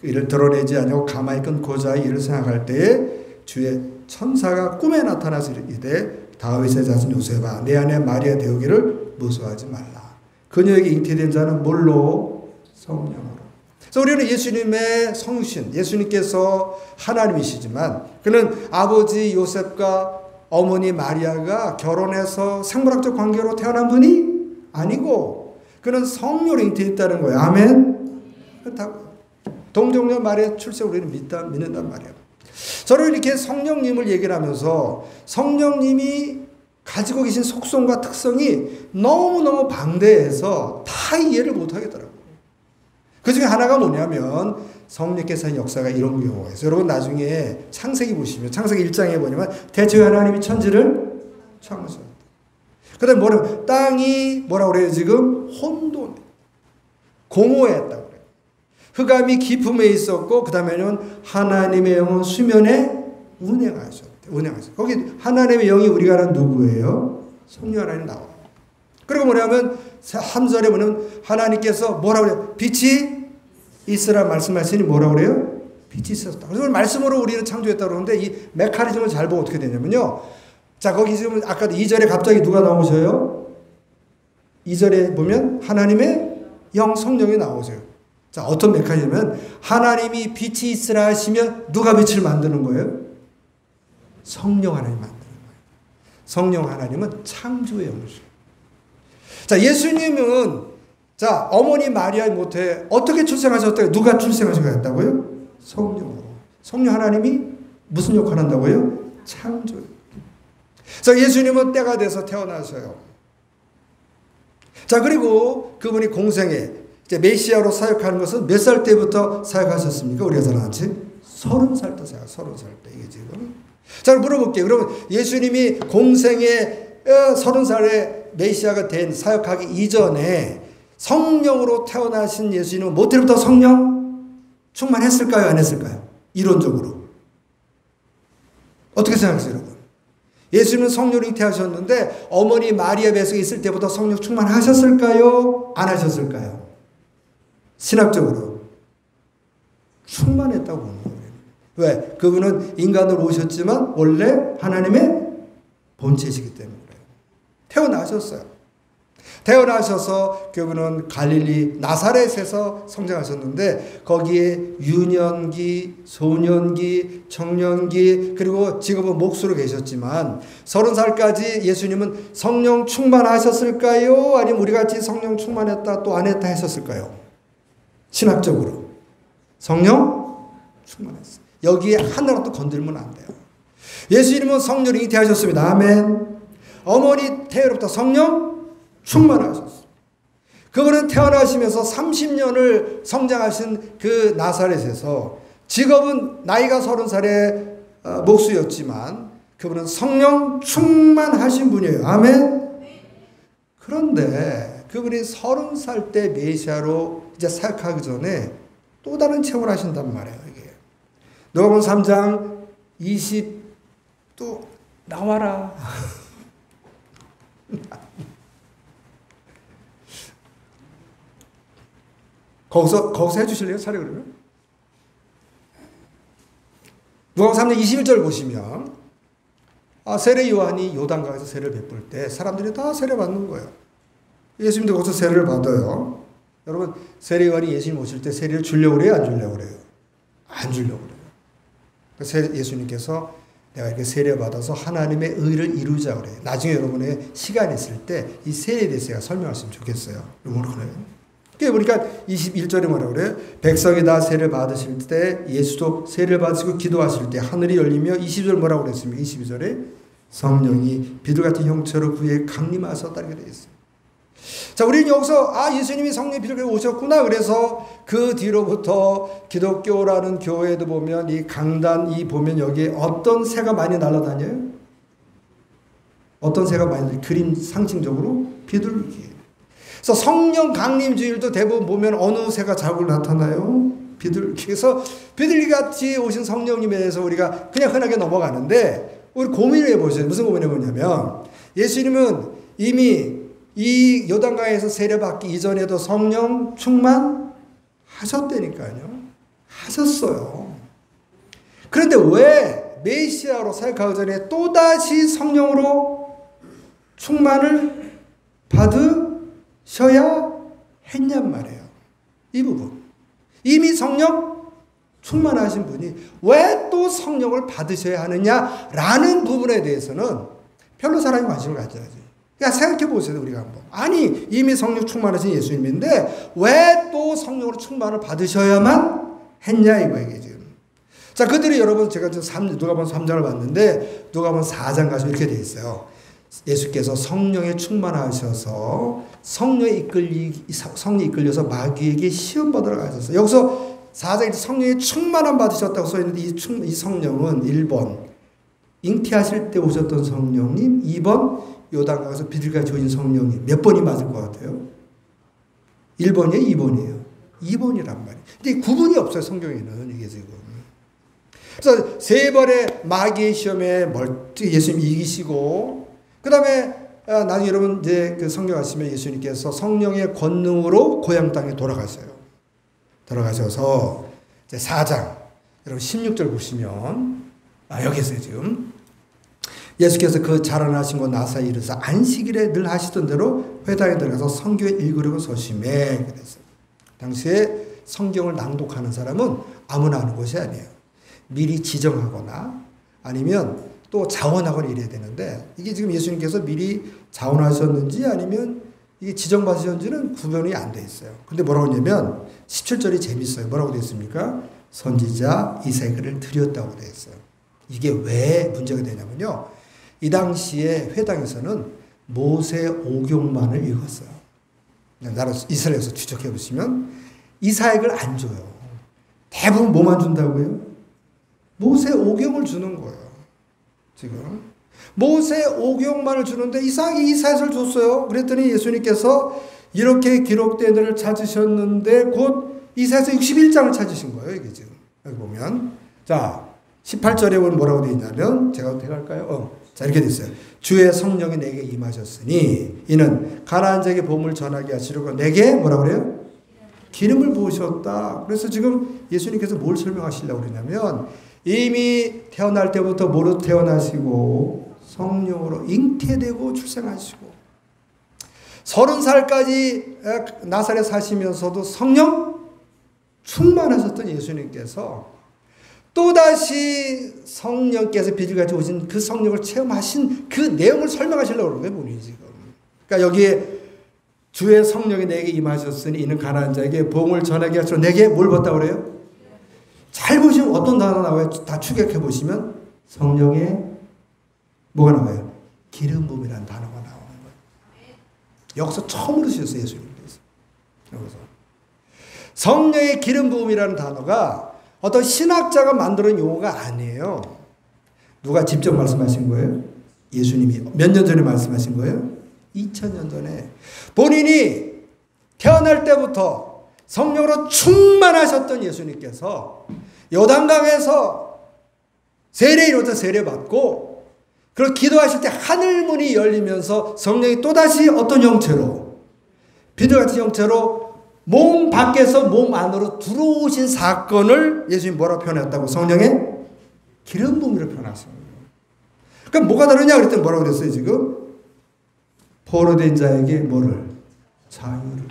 이를 드러내지 않고 가만히 끊고자 이를 생각할 때에 주의 천사가 꿈에 나타나서 이르되 다윗의 자손 요셉아 내 아내 마리아 되오기를 무서워하지 말라. 그녀에게 잉태된 자는 뭘로? 성령으로. 그래서 우리는 예수님의 성신, 예수님께서 하나님이시지만 그는 아버지 요셉과 어머니 마리아가 결혼해서 생물학적 관계로 태어난 분이 아니고 그는 성령으로 잉태했다는 거예요. 아멘. 동정녀 마리아 출생 우리는 믿는단 말이에요. 저는 이렇게 성령님을 얘기를 하면서 성령님이 가지고 계신 속성과 특성이 너무너무 방대해서 다 이해를 못하겠더라고요. 그 중에 하나가 뭐냐면 성령께서 하는 역사가 이런 경우가 있어요. 여러분 나중에 창세기 보시면 창세기 1장에 보면 대초에 하나님이 천지를 창조하셨다. 그 다음에 뭐냐면 땅이 뭐라고 그래요 지금? 혼돈 공허했다고 그래요. 흑암이 깊음에 있었고 그 다음에는 하나님의 영은 수면에 운행하셨대. 거기 하나님의 영이 우리가 아는 누구예요? 성령 하나님 나와요. 그리고 뭐냐면 3절에 보면 하나님께서 뭐라고 그래요? 빛이 있으라 말씀하시니 뭐라고 그래요? 빛이 있었다. 그래서 말씀으로 우리는 창조했다고 그러는데 이 메커니즘을 잘 보면 어떻게 되냐면요. 자, 거기 지금 아까 2절에 갑자기 누가 나오셔요? 2절에 보면 하나님의 영 성령이 나오세요. 자, 어떤 메커니즘은 하나님이 빛이 있으라 하시면 누가 빛을 만드는 거예요? 성령 하나님 만드는 거예요. 성령 하나님은 창조의 영이죠. 자, 예수님은 자, 어머니 마리아 못해 어떻게 출생하셨다고요? 누가 출생하셨다고요? 성령으로. 성령 하나님이 무슨 역할을 한다고요? 창조. 자, 예수님은 때가 돼서 태어나셔요. 자, 그리고 그분이 공생에 이제 메시아로 사역하는 것은 몇 살 때부터 사역하셨습니까? 우리가 잘 알지? 30살 때 사역, 30살 때 이게 지금. 자, 물어볼게요. 그러면 예수님이 공생에 30살에 메시아가 된 사역하기 이전에 성령으로 태어나신 예수님은 뭐 때부터 성령 충만했을까요? 안 했을까요? 이론적으로. 어떻게 생각하세요, 여러분? 예수님은 성령으로 잉태하셨는데 어머니 마리아 뱃속에 있을 때부터 성령 충만하셨을까요? 안 하셨을까요? 신학적으로 충만했다고 보는 거예요. 왜? 그분은 인간으로 오셨지만 원래 하나님의 본체이시기 때문에 그래요. 태어나셨어요. 태어나셔서 그분은 갈릴리 나사렛에서 성장하셨는데 거기에 유년기, 소년기, 청년기 그리고 지금은 목수로 계셨지만 30살까지 예수님은 성령 충만하셨을까요? 아니면 우리같이 성령 충만했다 또 안 했다 했었을까요? 신학적으로 성령 충만했어요. 여기에 하나라도 건들면 안 돼요. 예수님은 성령을 잉태하셨습니다. 아멘. 어머니 태로부터 성령 충만하셨어요. 그분은 태어나시면서 30년을 성장하신 그 나사렛에서 직업은 나이가 30살의 목수였지만 그분은 성령 충만하신 분이에요. 아멘. 그런데 그분이 30살 때 메시아로 이제 사역하기 전에 또 다른 체험을 하신단 말이에요. 이게 누가복음 3장 20 또 나와라. 거기서 해주실래요? 차례 그러면? 누가복음 3장 21절 보시면 세례 요한이 요단강에서 세례를 베풀 때 사람들이 다 세례 받는 거예요. 예수님도 거기서 세례를 받아요. 여러분 세례 요한이 예수님 오실 때 세례를 주려고 그래요? 안 주려고 그래요? 안 주려고 그래요. 예수님께서 내가 이렇게 세례 받아서 하나님의 의를 이루자 그래요. 나중에 여러분의 시간이 있을 때 이 세례에 대해서 제가 설명했으면 좋겠어요. 그래요. 그러니까 21절에 뭐라고 그래요? 백성이 다 세례를 받으실 때 예수도 세례를 받으시고 기도하실 때 하늘이 열리며 22절 뭐라고 그랬습니까? 22절에 성령이 비둘 같은 형체로 그에 강림하셨다 이렇게 되어 있어요. 자, 우리는 여기서 예수님이 성령 비둘기로 오셨구나. 그래서 그 뒤로부터 기독교라는 교회도 보면 이 강단 보면 여기에 어떤 새가 많이 날아다녀요? 어떤 새가 많이 그림 상징적으로 비둘기. 그래서 성령 강림 주일도 대부분 보면 어느 새가 자고 나타나요? 비둘기. 그래서 비둘기 같이 오신 성령님에 대해서 우리가 그냥 흔하게 넘어가는데 우리 고민을 해보세요. 무슨 고민을 해보냐면 예수님은 이미 이 요단강에서 세례받기 이전에도 성령 충만하셨다니까요. 하셨어요. 그런데 왜 메시아로 사역하기 전에 또다시 성령으로 충만을 받으셔야 했냔 말이에요. 이 부분. 이미 성령 충만하신 분이 왜 또 성령을 받으셔야 하느냐라는 부분에 대해서는 별로 사람이 관심을 가져야지. 그러니까 생각해 보세요, 우리가 한번. 아니, 이미 성령 충만하신 예수님인데 왜 또 성령으로 충만을 받으셔야만 했냐 이거예요, 지금. 자, 그들이 여러분 제가 누가복음 3장을 봤는데 누가복음 4장 가시면 이렇게 돼 있어요. 예수께서 성령에 충만하셔서 성령에 이끌려서 마귀에게 시험 받으러 가셨어요. 여기서 4장에 성령에 충만함 받으셨다고 써 있는데 이 성령은 1번 잉태하실 때 오셨던 성령님, 2번 요단강에서 비둘기같이 오신 성령님. 몇 번이 맞을 것 같아요? 1번이에요? 2번이에요? 2번이란 말이에요. 근데 구분이 없어요, 성경에는. 이게 지금. 그래서 3번의 마귀의 시험에 예수님이 이기시고, 그 다음에 나중에 여러분 이제 그 성경 하시면 예수님께서 성령의 권능으로 고향 땅에 돌아가셔서 이제 4장, 여러분 16절 보시면, 여기 있어요, 지금. 예수께서 그 자라나신 곳 나사에 이르사 안식일에 늘 하시던 대로 회당에 들어가서 선교 읽으려고 서심해. 그랬어요. 당시에 성경을 낭독하는 사람은 아무나 하는 것이 아니에요. 미리 지정하거나 아니면 또 자원하거나 이래야 되는데, 이게 지금 예수님께서 미리 자원하셨는지 아니면 이게 지정받으셨는지는 구분이 안 돼 있어요. 근데 뭐라고 하냐면 17절이 재밌어요. 뭐라고 되어 있습니까? 선지자 이사야를 드렸다고 되어 있어요. 이게 왜 문제가 되냐면요, 이 당시에 회당에서는 모세 오경만을 읽었어요. 나라 이스라엘에서 추적해 보시면 이사야를 안 줘요. 대부분 뭐만 준다고요? 모세 오경을 주는 거예요. 지금 모세 오경만을 주는데 이상하게 이사야를 줬어요. 그랬더니 예수님께서 이렇게 기록된 데를 찾으셨는데 곧 이사야서 61장을 찾으신 거예요. 이게 지금 여기 보면, 자 18절에 보면 뭐라고 되어 있냐면, 제가 어떻게 할까요? 자 이렇게 되어 있어요. 주의 성령이 내게 임하셨으니 이는 가나안 자에게 복음을 전하게 하시려고 내게 뭐라고 그래요? 기름을 부으셨다. 그래서 지금 예수님께서 뭘 설명하시려고 그러냐면, 이미 태어날 때부터 모로 태어나시고 성령으로 잉태되고 출생하시고 30살까지 나사렛 사시면서도 성령 충만하셨던 예수님께서 또다시 성령께서 비질같이 오신 그 성령을 체험하신 그 내용을 설명하시려고 그러는 거예요, 본인이 지금. 그러니까 여기에 주의 성령이 내게 임하셨으니 이는 가나안 자에게 복음을 전하게 하시러 내게 뭘 받다고 그래요? 잘 보시면 어떤 단어 나와요? 다 추격해 보시면 성령의 뭐가 나와요? 기름 부음이라는 단어가 나오는 거예요. 여기서 처음으로 쓰셨어요, 예수님께서. 여기서 성령의 기름 부음이라는 단어가 어떤 신학자가 만드는 용어가 아니에요. 누가 직접 말씀하신 거예요? 예수님이 몇 년 전에 말씀하신 거예요? 2000년 전에 본인이 태어날 때부터 성령으로 충만하셨던 예수님께서 요단강에서 세례 이루어져 세례받고, 그리고 기도하실 때 하늘문이 열리면서 성령이 또다시 어떤 형체로, 비둘같은 형체로 몸 밖에서 몸 안으로 들어오신 사건을 예수님이 뭐라고 표현했다고? 성령의 기름 부음으로 표현하신 거예요. 그럼 뭐가 다르냐 그랬더니 뭐라고 그랬어요 지금? 포로된 자에게 뭐를? 자유를.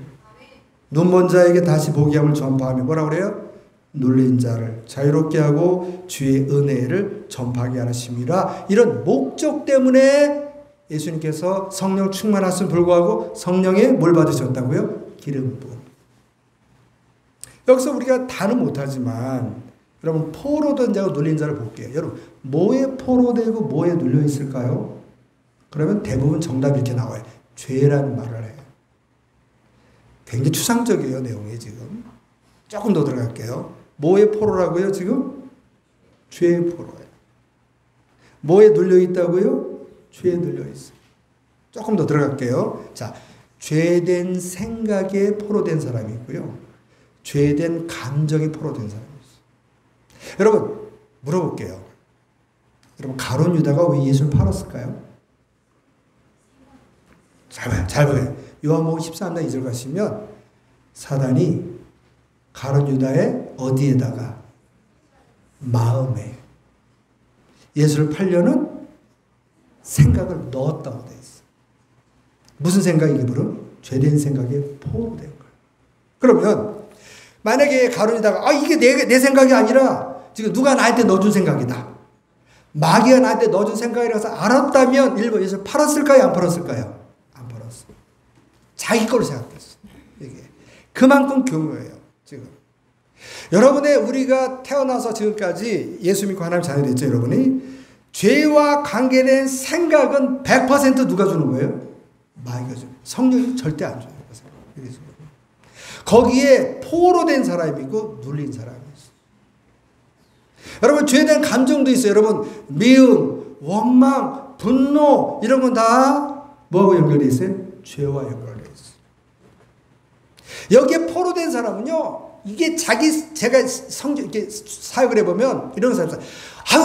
눈먼 자에게 다시 보게 함을 전파하며 뭐라고 그래요? 눌린 자를 자유롭게 하고 주의 은혜를 전파하게 하심이라. 이런 목적 때문에 예수님께서 성령 충만하심을 불구하고 성령의 뭘 받으셨다고요? 기름 부음. 여기서 우리가 다는 못하지만 여러분, 포로된 자고 눌린 자를 볼게요. 여러분, 뭐에 포로되고 뭐에 눌려 있을까요? 그러면 대부분 정답이 이렇게 나와요. 죄라는 말을 해요. 굉장히 추상적이에요, 내용이 지금. 조금 더 들어갈게요. 뭐의 포로라고요, 지금? 죄의 포로예요. 뭐에 눌려 있다고요? 죄에 눌려 있어요. 조금 더 들어갈게요. 자, 죄된 생각에 포로된 사람이 있고요. 죄된 감정에 포로된 사람이 있어요. 여러분, 물어볼게요. 여러분, 가룟 유다가 왜 예수를 팔았을까요? 잘 봐요. 요한복음 14장 2절 가시면 사단이 가룟 유다의 어디에다가? 마음에 예수를 팔려는 생각을 넣었다고 돼 있어. 무슨 생각이 그럼? 죄된 생각에 포로된 거예요. 그러면 만약에 가룟 유다가 이게 내 생각이 아니라 지금 누가 나한테 넣어준 생각이다, 마귀가 나한테 넣어준 생각이라서 알았다면 일본 예수를 팔았을까요? 안 팔았을까요? 안 팔았어. 자기 걸로 생각했어. 이게 그만큼 교묘해요. 지금 여러분의 우리가 태어나서 지금까지 예수 믿고 하나님 자녀 됐죠. 여러분이 죄와 관계된 생각은 100% 누가 주는 거예요? 마귀가 주는. 성령이 절대 안 줘요. 거기에 포로된 사람이 있고 눌린 사람이 있어요. 여러분, 죄에 대한 감정도 있어요. 여러분, 미움, 원망, 분노 이런 건 다 뭐하고 연결되어 있어요? 죄와 연결되어 있어요. 여기에 포로된 사람은요, 이게 제가 이렇게 사역을 해보면 이런 사람,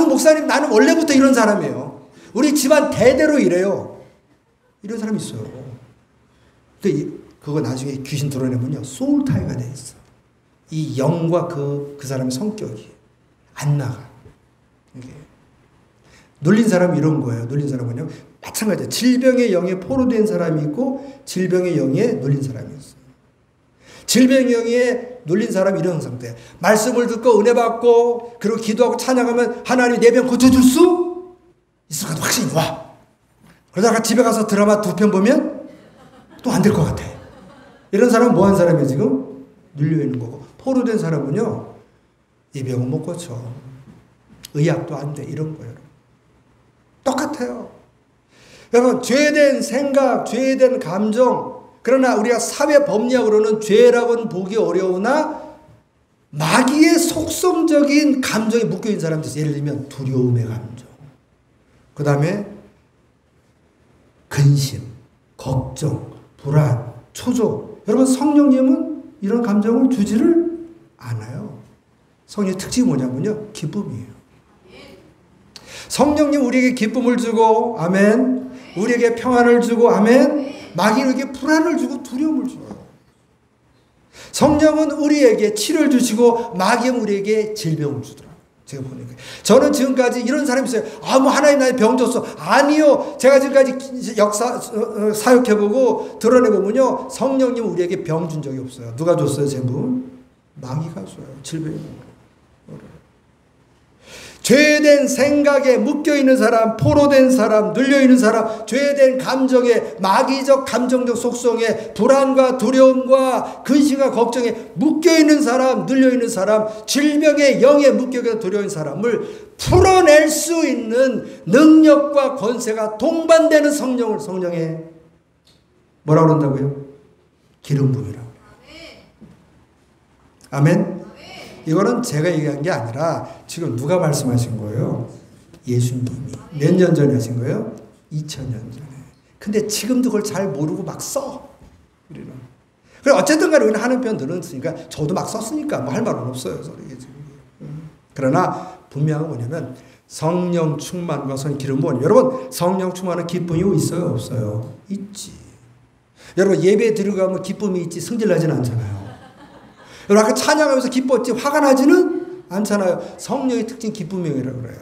목사님 나는 원래부터 이런 사람이에요. 우리 집안 대대로 이래요. 이런 사람이 있어요. 그거 나중에 귀신 드러내면요, 소울 타이가 돼 있어. 이 영과 그 사람의 성격이 안 나가. 이게 눌린 사람이 이런 거예요. 눌린 사람은요, 마찬가지예요. 질병의 영에 포로된 사람이 있고 질병의 영에 눌린 사람이 있어요. 질병의 영에 눌린 사람이 이런 상태. 말씀을 듣고 은혜 받고 그리고 기도하고 찬양하면 하나님이 내 병 고쳐줄 수 있을 것 확신이 와. 그러다가 집에 가서 드라마 2편 보면 또 안 될 것 같아. 이런 사람은 뭐한 사람이에요 지금? 눌려있는 거고. 포로된 사람은요. 이 병은 못 고쳐. 의학도 안 돼. 이런 거예요. 똑같아요. 여러분 죄된 생각, 죄된 감정, 그러나 우리가 사회 법리학으로는 죄라고는 보기 어려우나 마귀의 속성적인 감정이 묶여있는 사람들, 예를 들면 두려움의 감정, 그 다음에 근심, 걱정, 불안, 초조. 여러분 성령님은 이런 감정을 주지를 않아요. 성령의 특징이 뭐냐면요, 기쁨이에요. 성령님 우리에게 기쁨을 주고, 아멘. 우리에게 평안을 주고, 아멘. 마귀에게 불안을 주고 두려움을 줘요. 성령은 우리에게 치료를 주시고 마귀는 우리에게 질병을 주더라고요. 제가 보니까. 저는 지금까지 이런 사람이 있어요. 뭐 하나님 나의 병 줬어. 아니요. 제가 지금까지 사역해보고 드러내보면요. 성령님 우리에게 병 준 적이 없어요. 누가 줬어요? 전부? 마귀가 줘요. 질병이. 죄된 생각에 묶여있는 사람, 포로된 사람, 눌려있는 사람, 죄된 감정에, 마귀적 감정적 속성에, 불안과 두려움과 근심과 걱정에 묶여있는 사람, 눌려있는 사람, 질병의 영에 묶여있는 두려운 사람을 풀어낼 수 있는 능력과 권세가 동반되는 성령에 뭐라고 그런다고요? 기름 부음이라고. 아멘. 이거는 제가 얘기한 게 아니라 지금 누가 말씀하신 거예요? 예수님이. 몇 년 전에 하신 거예요? 2000년 전에. 근데 지금도 그걸 잘 모르고 막 써. 우리는. 그래 어쨌든 간에 우리는 하는 편 들었으니까 저도 막 썼으니까 뭐 할 말은 없어요. 이게 지금. 그러나 분명한 뭐냐면 성령 충만과 성령 기름 부음. 여러분 성령 충만은 기쁨이 있어요? 없어요? 있지. 여러분 예배 드리고 가면 기쁨이 있지 승질나지는 않잖아요. 여러분 아까 찬양하면서 기뻤지 화가 나지는 않잖아요. 성령의 특징 기쁨이라고 그래요.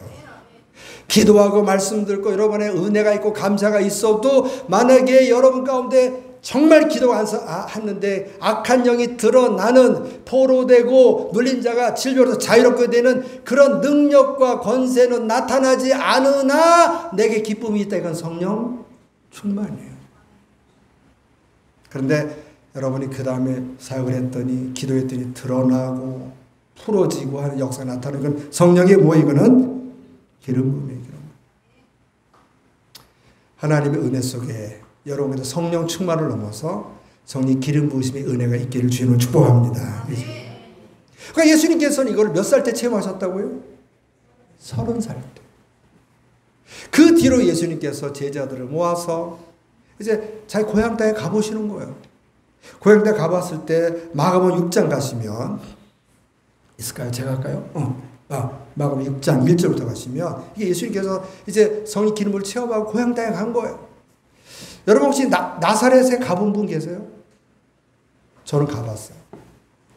기도하고 말씀 듣고 여러분의 은혜가 있고 감사가 있어도 만약에 여러분 가운데 정말 기도가 하는데 악한 영이 드러나는 포로되고 눌린 자가 질병으로서 자유롭게 되는 그런 능력과 권세는 나타나지 않으나 내게 기쁨이 있다. 이건 성령 충만이에요. 그런데 여러분이 그 다음에 사역을 했더니 기도했더니 드러나고 풀어지고 하는 역사가 나타나는 건 성령의 뭐예요? 이거는 기름 부음이에요. 하나님의 은혜 속에 여러분께서 성령 충만을 넘어서 성령 기름 부으심의 은혜가 있기를 주님으로 축복합니다. 그러니까 예수님께서는 이걸 몇 살 때 체험하셨다고요? 30살 때. 그 뒤로 예수님께서 제자들을 모아서 이제 자기 고향 땅에 가보시는 거예요. 고향 땅에 가봤을 때 마가복음 6장 가시면 있을까요? 제가 할까요? 마가복음 6장 1절부터 가시면 이게 예수님께서 이제 성령 기름을 체험하고 고향 땅에 간 거예요. 여러분 혹시 나사렛에 가본 분 계세요? 저는 가봤어요.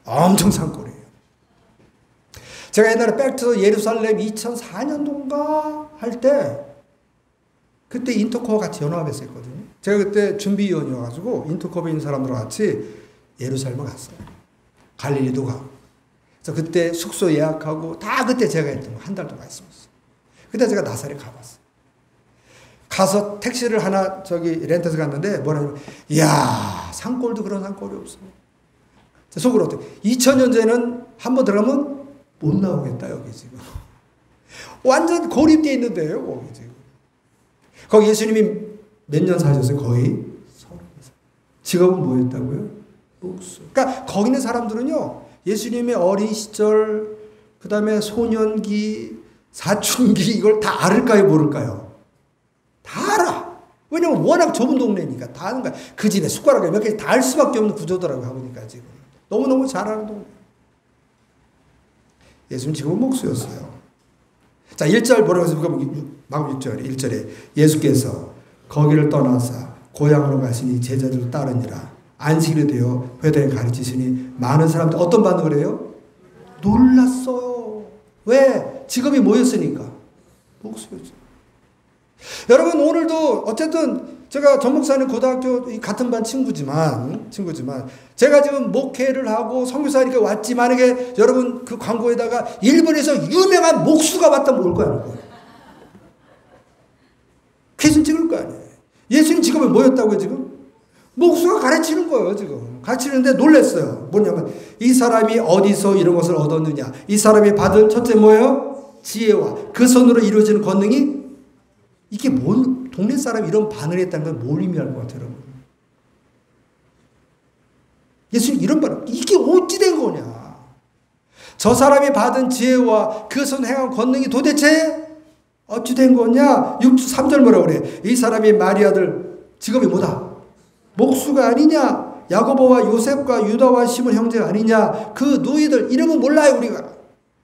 엄청 산골이에요. 제가 옛날에 백투 예루살렘 2004년도인가 할 때 그때 인터코어 같이 연합해서 했거든요. 제가 그때 준비위원이어가지고 인터코어에 있는 사람들과 같이 예루살렘을 갔어요. 갈릴리도 가고. 그래서 그때 숙소 예약하고 다 그때 제가 했던 거 한 달 동안 있었어요. 그때 제가 나사렛 가봤어요. 가서 택시를 하나 렌트해서 갔는데 뭐라냐면 이야 산골도 그런 산골이 없어. 속으로 어때? 2000년 전에는 한번 들어가면 못 나오겠다 여기 지금. 완전 고립되어 있는데요 거기 지금. 거기 예수님이 몇 년 사셨어요? 거의 30살. 직업은 뭐였다고요? 목수. 그러니까 거기 있는 사람들은요. 예수님의 어린 시절, 그 다음에 소년기, 사춘기 이걸 다 알을까요? 모를까요? 다 알아. 왜냐면 워낙 좁은 동네니까 다 아는 거야. 그 집에 숟가락에 몇 개 다 알 수밖에 없는 구조더라고요. 가보니까 지금. 너무너무 잘 아는 동네. 예수님 지금은 목수였어요. 자 1절 뭐라고 해서 마가복음 1절에 예수께서 거기를 떠나사 고향으로 가시니 제자들을 따르니라. 안식일이 되어 회당에 가르치시니 많은 사람들 어떤 반응을 해요? 놀랐어요. 왜? 직업이 뭐였으니까? 목수였죠. 여러분 오늘도 어쨌든 제가 전 목사님 고등학교 같은 반 친구지만 제가 지금 목회를 하고 선교사니까 왔지, 만약에 여러분 그 광고에다가 일본에서 유명한 목수가 왔다면 올 거야. 귀신 찍을 거 아니에요. 예수님 직업이 뭐였다고요, 지금? 목수가 가르치는 거예요, 지금. 가르치는데 놀랬어요. 뭐냐면, 이 사람이 어디서 이런 것을 얻었느냐. 이 사람이 받은 첫째 뭐예요? 지혜와 그 손으로 이루어지는 권능이, 이게 뭔, 동네 사람이 이런 반응을 했다는 건 뭘 의미할 것 같아요, 여러분? 예수님 이런 말, 이게 어찌 된 거냐. 저 사람이 받은 지혜와 그 손 행한 권능이 도대체 어찌 된 거냐? 3절 뭐라고 그래? 이 사람이 마리 아들, 직업이 뭐다? 목수가 아니냐? 야고보와 요셉과 유다와 시몬 형제가 아니냐? 그 노이들 이름은 몰라요, 우리가.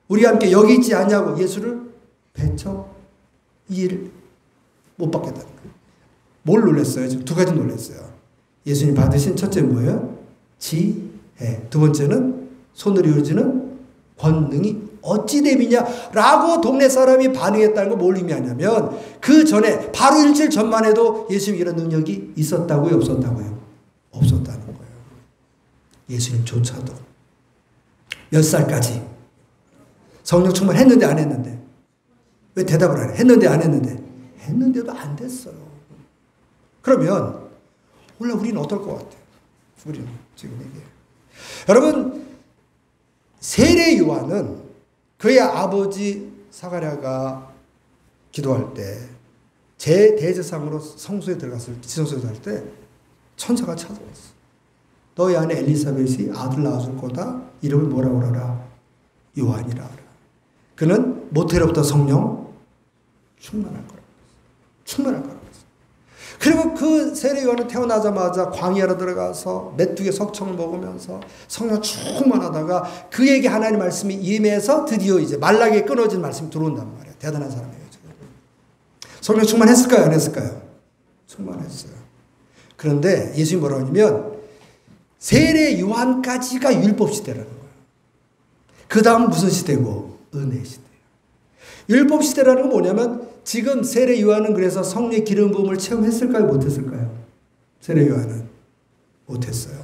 우리와 함께 여기 있지 않냐고 예수를 배척, 이해를 못 받겠다는 거예요. 뭘 놀랐어요? 지금 두 가지 놀랐어요. 예수님 받으신 첫째 뭐예요? 지혜. 두 번째는 손으로 이루어지는 권능이 어찌 됨이냐라고 동네 사람이 반응했다는 거 뭘 의미하냐면, 그 전에 바로 일주일 전만 해도 예수님 이런 능력이 있었다고요, 없었다고요? 없었다는 거예요. 예수님조차도 몇 살까지 성령 충만했는데 안 했는데? 왜 대답을 안 해? 했는데 안 했는데? 했는데도 안 됐어요. 그러면 원래 우리는 어떨 것 같아요? 우리는 지금 얘기해요. 여러분, 세례 요한은 그의 아버지 사가랴가 기도할 때, 제 대제상으로 성소에 들어갔을 때, 지성소에 들어갈 때 천사가 찾아왔어. 너희 안에 엘리사벳이 아들 낳아줄 거다. 이름을 뭐라고 하라? 요한이라 하라. 그는 모태로부터 성령 충만할 거라고 했어. 충만할 거라고 했어. 그리고 그 세례 요한은 태어나자마자 광야로 들어가서 메뚜기 석청을 먹으면서 성령 충만하다가 그에게 하나님 말씀이 임해서 드디어 이제 말라기에 끊어진 말씀이 들어온단 말이에요. 대단한 사람이에요. 성령 충만했을까요? 안 했을까요? 충만했어요. 그런데 예수님이 뭐라고 하냐면 세례 요한까지가 율법 시대라는 거예요. 그 다음 무슨 시대고? 은혜 시대예요. 율법 시대라는 건 뭐냐면, 지금 세례 요한은 그래서 성령의 기름 부음을 체험했을까요? 못했을까요? 세례 요한은 못했어요.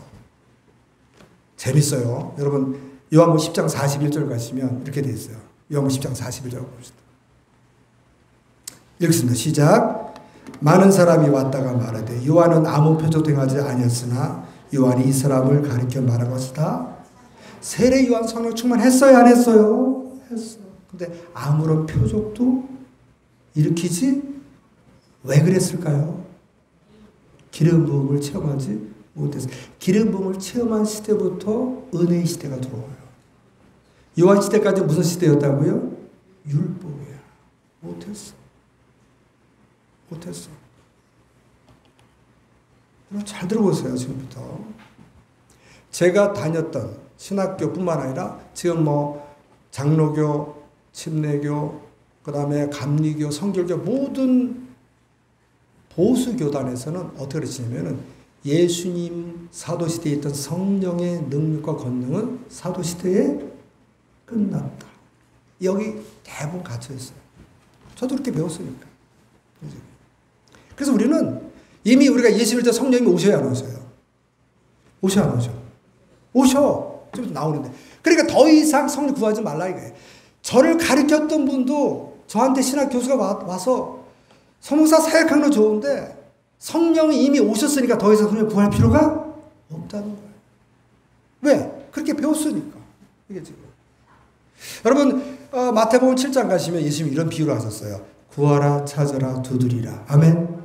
재밌어요. 여러분, 요한복음 10장 41절 가시면 이렇게 되어 있어요. 요한복음 10장 41절 봅시다. 읽습니다. 시작. 많은 사람이 왔다가 말하되 요한은 아무 표적도 행하지 아니었으나 요한이 이 사람을 가리켜 말한 것이다. 세례 요한 성령 충만했어요? 안 했어요? 했어요. 근데 아무런 표적도 일으키지? 왜 그랬을까요? 기름 부음을 체험하지 못했어요. 기름 부음을 체험한 시대부터 은혜의 시대가 들어와요. 요한 시대까지 무슨 시대였다고요? 율법이야. 못했어. 못했어. 잘 들어보세요, 지금부터. 제가 다녔던 신학교뿐만 아니라 지금 뭐 장로교, 침례교, 그 다음에 감리교, 성결교 모든 보수교단에서는 어떻게 그러시냐면은 예수님 사도시대에 있던 성령의 능력과 권능은 사도시대에 끝났다. 여기 대부분 갇혀있어요. 저도 그렇게 배웠으니까. 그래서 우리는 이미 우리가 예수님을 때 성령님이 오셔야 안 오셔요? 오셔 안 오셔? 오셔. 좀 나오는데. 그러니까 더 이상 성령 구하지 말라 이거예요. 저를 가르쳤던 분도 저한테 신학 교수가 와서 성목사 사역하는 건 좋은데 성령이 이미 오셨으니까 더 이상 성령 구할 필요가 없다는 거예요. 왜? 그렇게 배웠으니까. 이게 지금. 여러분, 마태복음 7장 가시면 예수님이 이런 비유를 하셨어요. 구하라, 찾아라, 두드리라. 아멘.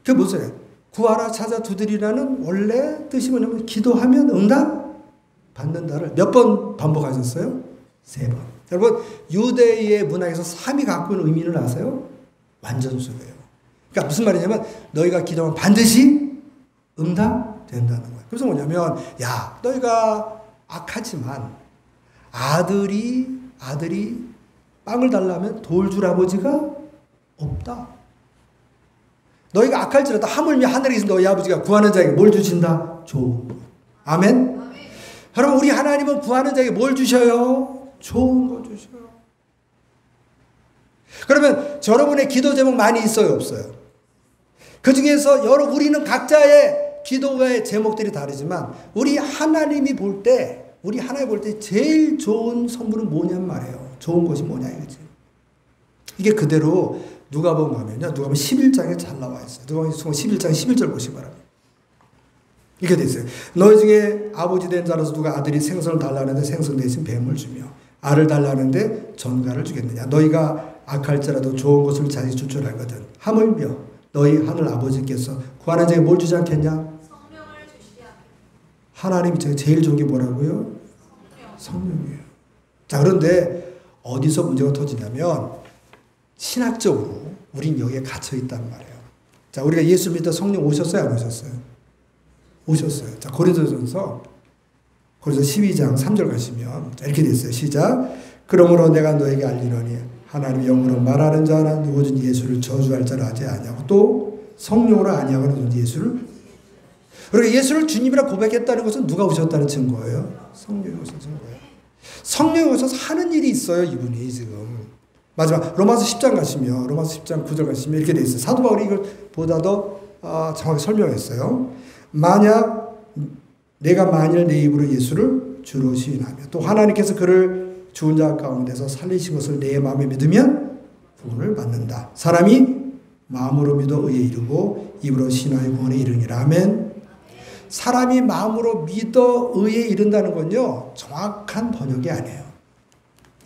그게 무슨 구하라, 찾아, 두드리라는 원래 뜻이 뭐냐면 기도하면 응답 받는다를 몇 번 반복하셨어요? 3번. 여러분, 유대의 문화에서 3이 갖고 있는 의미를 아세요? 완전수예요. 그러니까 무슨 말이냐면 너희가 기도하면 반드시 응답된다는 거예요. 그래서 뭐냐면, 야, 너희가 악하지만 아들이 빵을 달라면 돌 줄 아버지가 없다. 너희가 악할지라도 하물며 하늘에 계신 너희 아버지가 구하는 자에게 뭘 주신다? 좋은 것. 아멘? 여러분, 우리 하나님은 구하는 자에게 뭘 주셔요? 좋은 거 주셔요. 그러면 여러분의 기도 제목 많이 있어요? 없어요? 그 중에서 우리는 각자의 기도의 제목들이 다르지만 우리 하나님이 볼 때 제일 좋은 선물은 뭐냔 말이에요. 좋은 것이 뭐냐 이거지. 이게 그대로 누가복음 가면요. 누가복음 11장에 잘 나와 있어요. 누가복음 11장 11절 보시기 바랍니다. 이렇게 돼 있어요. 너희 중에 아버지 된 자로서 누가 아들이 생선을 달라는데 생선 대신 뱀을 주며 알을 달라는데 전갈을 주겠느냐. 너희가 악할지라도 좋은 것을 자기 추천하거든. 하물며 너희 하늘 아버지께서 구하는 자에게 뭘 주지 않겠냐? 성령을 주시지 않겠냐. 하나님이 제일 좋은 게 뭐라고요? 성령이에요. 자, 그런데 어디서 문제가 터지냐면 신학적으로 우린 여기에 갇혀 있단 말이에요. 자, 우리가 예수 믿다 성령 오셨어요? 안 오셨어요? 오셨어요. 자, 고린도전서 12장 3절 가시면 이렇게 돼 있어요. 시작. 그러므로 내가 너에게 알리노니 하나님 영으로 말하는 자나 누구든지 예수를 저주할 자라 하지 아니하고 또 성령으로 아니하고 누구든지 예수를 그러니까 예수를 주님이라 고백했다는 것은 누가 오셨다는 증거예요? 성령이 오신 증거예요. 성령이 오셔서 하는 일이 있어요. 이분이 지금. 마지막 로마서 10장 가시면 로마서 10장 9절 가시면 이렇게 돼 있어요. 사도 바울이 이걸 보다 더 정확히 설명했어요. 내가 만일 내 입으로 예수를 주로 시인하며 또 하나님께서 그를 죽은 자 가운데서 살리신 것을 내 마음에 믿으면 구원을 받는다. 사람이 마음으로 믿어 의에 이르고 입으로 신하여 구원에 이르니라. 아멘. 사람이 마음으로 믿어 의에 이른다는 건요. 정확한 번역이 아니에요.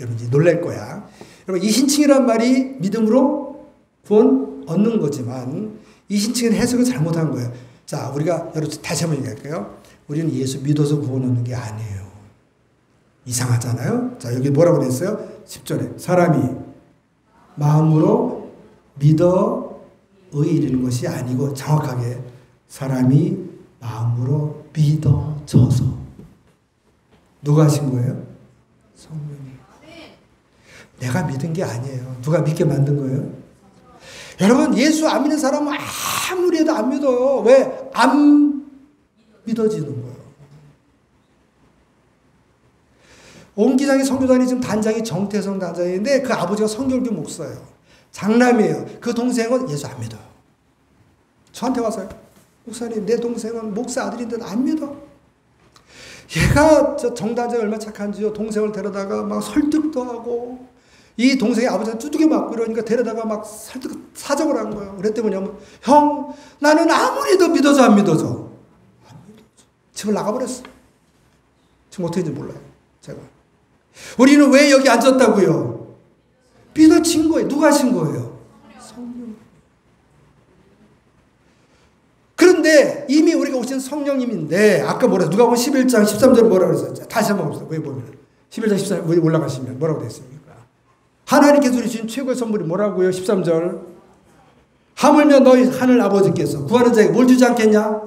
여러분 이제 놀랄 거야. 여러분 이신칭이란 말이 믿음으로 구원 얻는 거지만 이신칭은 해석을 잘못한 거예요. 자, 우리가 여러분 다시 한번 얘기할게요. 우리는 예수 믿어서 구원 얻는 게 아니에요. 이상하잖아요. 자, 여기 뭐라고 그랬어요? 10절에 사람이 마음으로 믿어 의에 이르는 것이 아니고 정확하게 사람이 마음으로 믿어져서 누가 하신 거예요? 성령이. 내가 믿은 게 아니에요. 누가 믿게 만든 거예요? 여러분 예수 안 믿는 사람은 아무리 해도 안 믿어요. 왜? 안 믿어지는 거예요. 옹기장이 선교단이 지금 단장이 정태성 단장인데 그 아버지가 성결교 목사예요. 장남이에요. 그 동생은 예수 안 믿어요. 저한테 와서요. 목사님 내 동생은 목사 아들인데 안 믿어. 얘가 저 정단장이 얼마나 착한지요. 동생을 데려다가 막 설득도 하고 이 동생의 아버지가 두둑이 맞고 이러니까 데려다가 막 설득 사정을 한 거예요. 그랬더니 뭐냐면 형 나는 아무리 더 믿어져 안 믿어져. 안 믿어져. 집을 나가버렸어. 지금 어떻게 되는지 몰라요. 제가. 우리는 왜 여기 앉았다고요? 믿어진 거예요. 누가 하신 거예요? 성령. 그런데 이미 우리가 오신 성령님인데 아까 뭐라 누가 보면 11장 13절 뭐라고 그랬어요? 다시 한번 봅시다. 거기 보면 11장 13절 올라가시면 뭐라고 되어 있습니까? 하나님께서 주신 최고의 선물이 뭐라고요? 13절. 하물며 너희 하늘 아버지께서 구하는 자에게 뭘 주지 않겠냐?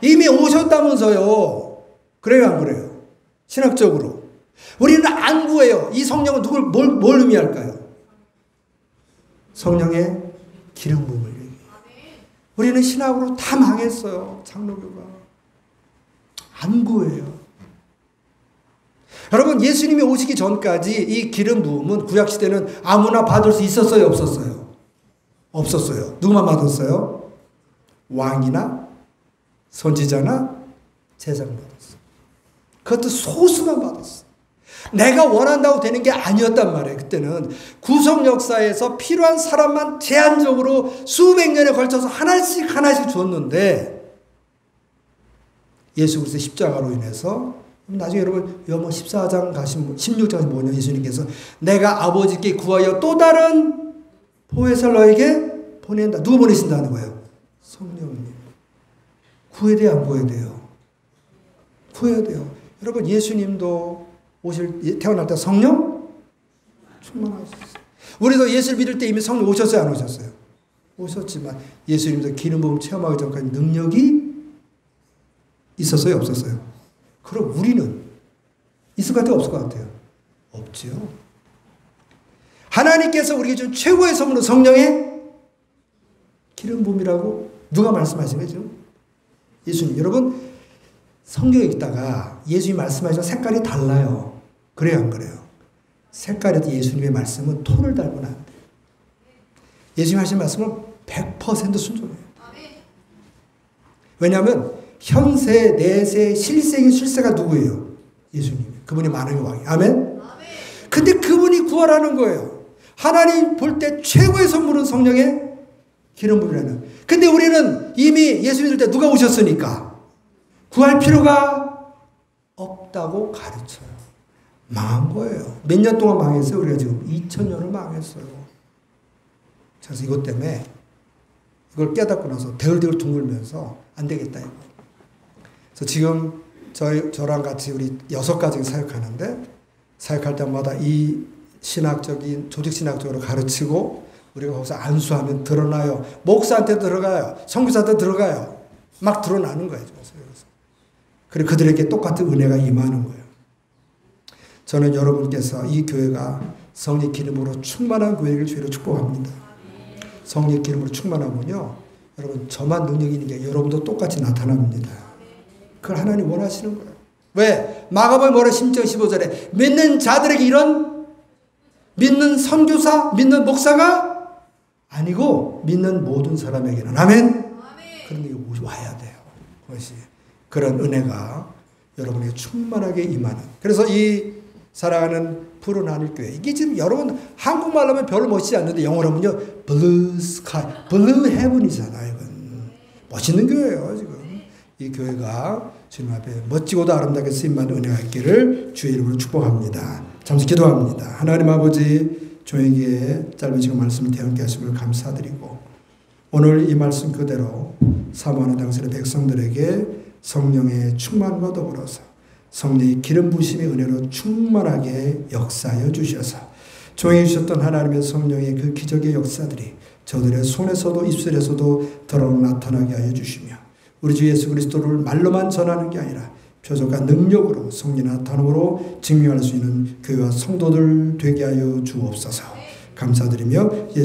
이미 오셨다면서요. 그래요 안 그래요? 신학적으로. 우리는 안 구해요. 이 성령은 뭘 의미할까요? 성령의 기름 부음을 얘기해요. 우리는 신학으로 다 망했어요. 장로교가. 안 구해요. 여러분 예수님이 오시기 전까지 이 기름 부음은 구약시대는 아무나 받을 수 있었어요? 없었어요? 없었어요. 누구만 받았어요? 왕이나 선지자나 제사장 받았어요. 그것도 소수만 받았어요. 내가 원한다고 되는 게 아니었단 말이에요. 그때는 구속 역사에서 필요한 사람만 제한적으로 수백 년에 걸쳐서 하나씩 줬는데 예수 그리스도의 십자가로 인해서 나중에 여러분 요한복음 14장 가시면 16장 보면 예수님께서 내가 아버지께 구하여 또 다른 보혜사를 너에게 보낸다. 누구 보내신다는 거예요? 성령님. 구해야 돼요? 안 구해야 돼요? 구해야 돼요. 여러분 예수님도 태어날 때 성령 충만하셨어요. 우리도 예수를 믿을 때 이미 성령 오셨어요? 안 오셨어요? 오셨지만 예수님도 기름 부음 체험하기 전까지 능력이 있었어요? 없었어요? 그럼 우리는 있을 것 같아요? 없을 것 같아요? 없지요. 하나님께서 우리에게 준 최고의 선물은 성령의 기름 부음이라고 누가 말씀하신 거죠? 예수님. 여러분 성경에 있다가 예수님이 말씀하신 색깔이 달라요. 그래요 안 그래요? 색깔에도 예수님의 말씀은 톤을 달고는 안 돼요. 예수님이 하신 말씀은 100% 순종해요. 왜냐하면 현세, 내세, 실생의 실세가 누구예요? 예수님. 그분이 만왕의 왕이. 아멘? 근데 그분이 구하라는 거예요. 하나님 볼 때 최고의 선물은 성령의 기름 부음이라는. 근데 우리는 이미 예수 믿을 때 누가 오셨으니까 구할 필요가 없다고 가르쳐요. 망한 거예요. 몇 년 동안 망했어요. 우리가 지금 2000년을 망했어요. 그래서 이것 때문에 이걸 깨닫고 나서 대글대글 둥글면서 안 되겠다 이거. 그래서 지금 저랑 같이 우리 6가정이 사역하는데 사역할 때마다 이 신학적인 조직신학적으로 가르치고 우리가 거기서 안수하면 드러나요. 목사한테 들어가요. 선교사한테 들어가요. 막 드러나는 거예요. 그리고 그들에게 똑같은 은혜가 임하는 거예요. 저는 여러분께서 이 교회가 성령 기름으로 충만한 교회를 주의로 축복합니다. 성령 기름으로 충만하면요. 여러분 저만 능력이 있는 게 여러분도 똑같이 나타납니다. 그걸 하나님 원하시는 거예요. 왜? 마가복음 뭐래 10장 15절에 믿는 자들에게 이런 믿는 선교사, 믿는 목사가 아니고 믿는 모든 사람에게는 아멘. 그런데 이거 와야 돼요. 그것이 그런 은혜가 여러분에게 충만하게 임하는. 그래서 이 사랑하는 푸른 하늘 교회 이게 지금 여러분 한국말로 하면 별로 멋지지 않는데 영어로 하면요 blue sky, blue heaven이잖아요. 이건 멋있는 교회예요. 지금 이 교회가 주님 앞에 멋지고도 아름답게 쓰임만 은혜가 있기를 주의 이름으로 축복합니다. 잠시 기도합니다. 하나님 아버지 저에게 짧은 시간 말씀을 대언케 하심을 감사드리고 오늘 이 말씀 그대로 사모하는 당신의 백성들에게 성령의 충만과 더불어서 성령의 기름 부으심의 은혜로 충만하게 역사하여 주셔서 종이 주셨던 하나님의 성령의 그 기적의 역사들이 저들의 손에서도 입술에서도 더러 나타나게 하여 주시며 우리 주 예수 그리스도를 말로만 전하는 게 아니라 표적과 능력으로 성령 나타남으로 증명할 수 있는 교회와 성도들 되게 하여 주옵소서. 감사드리며 예수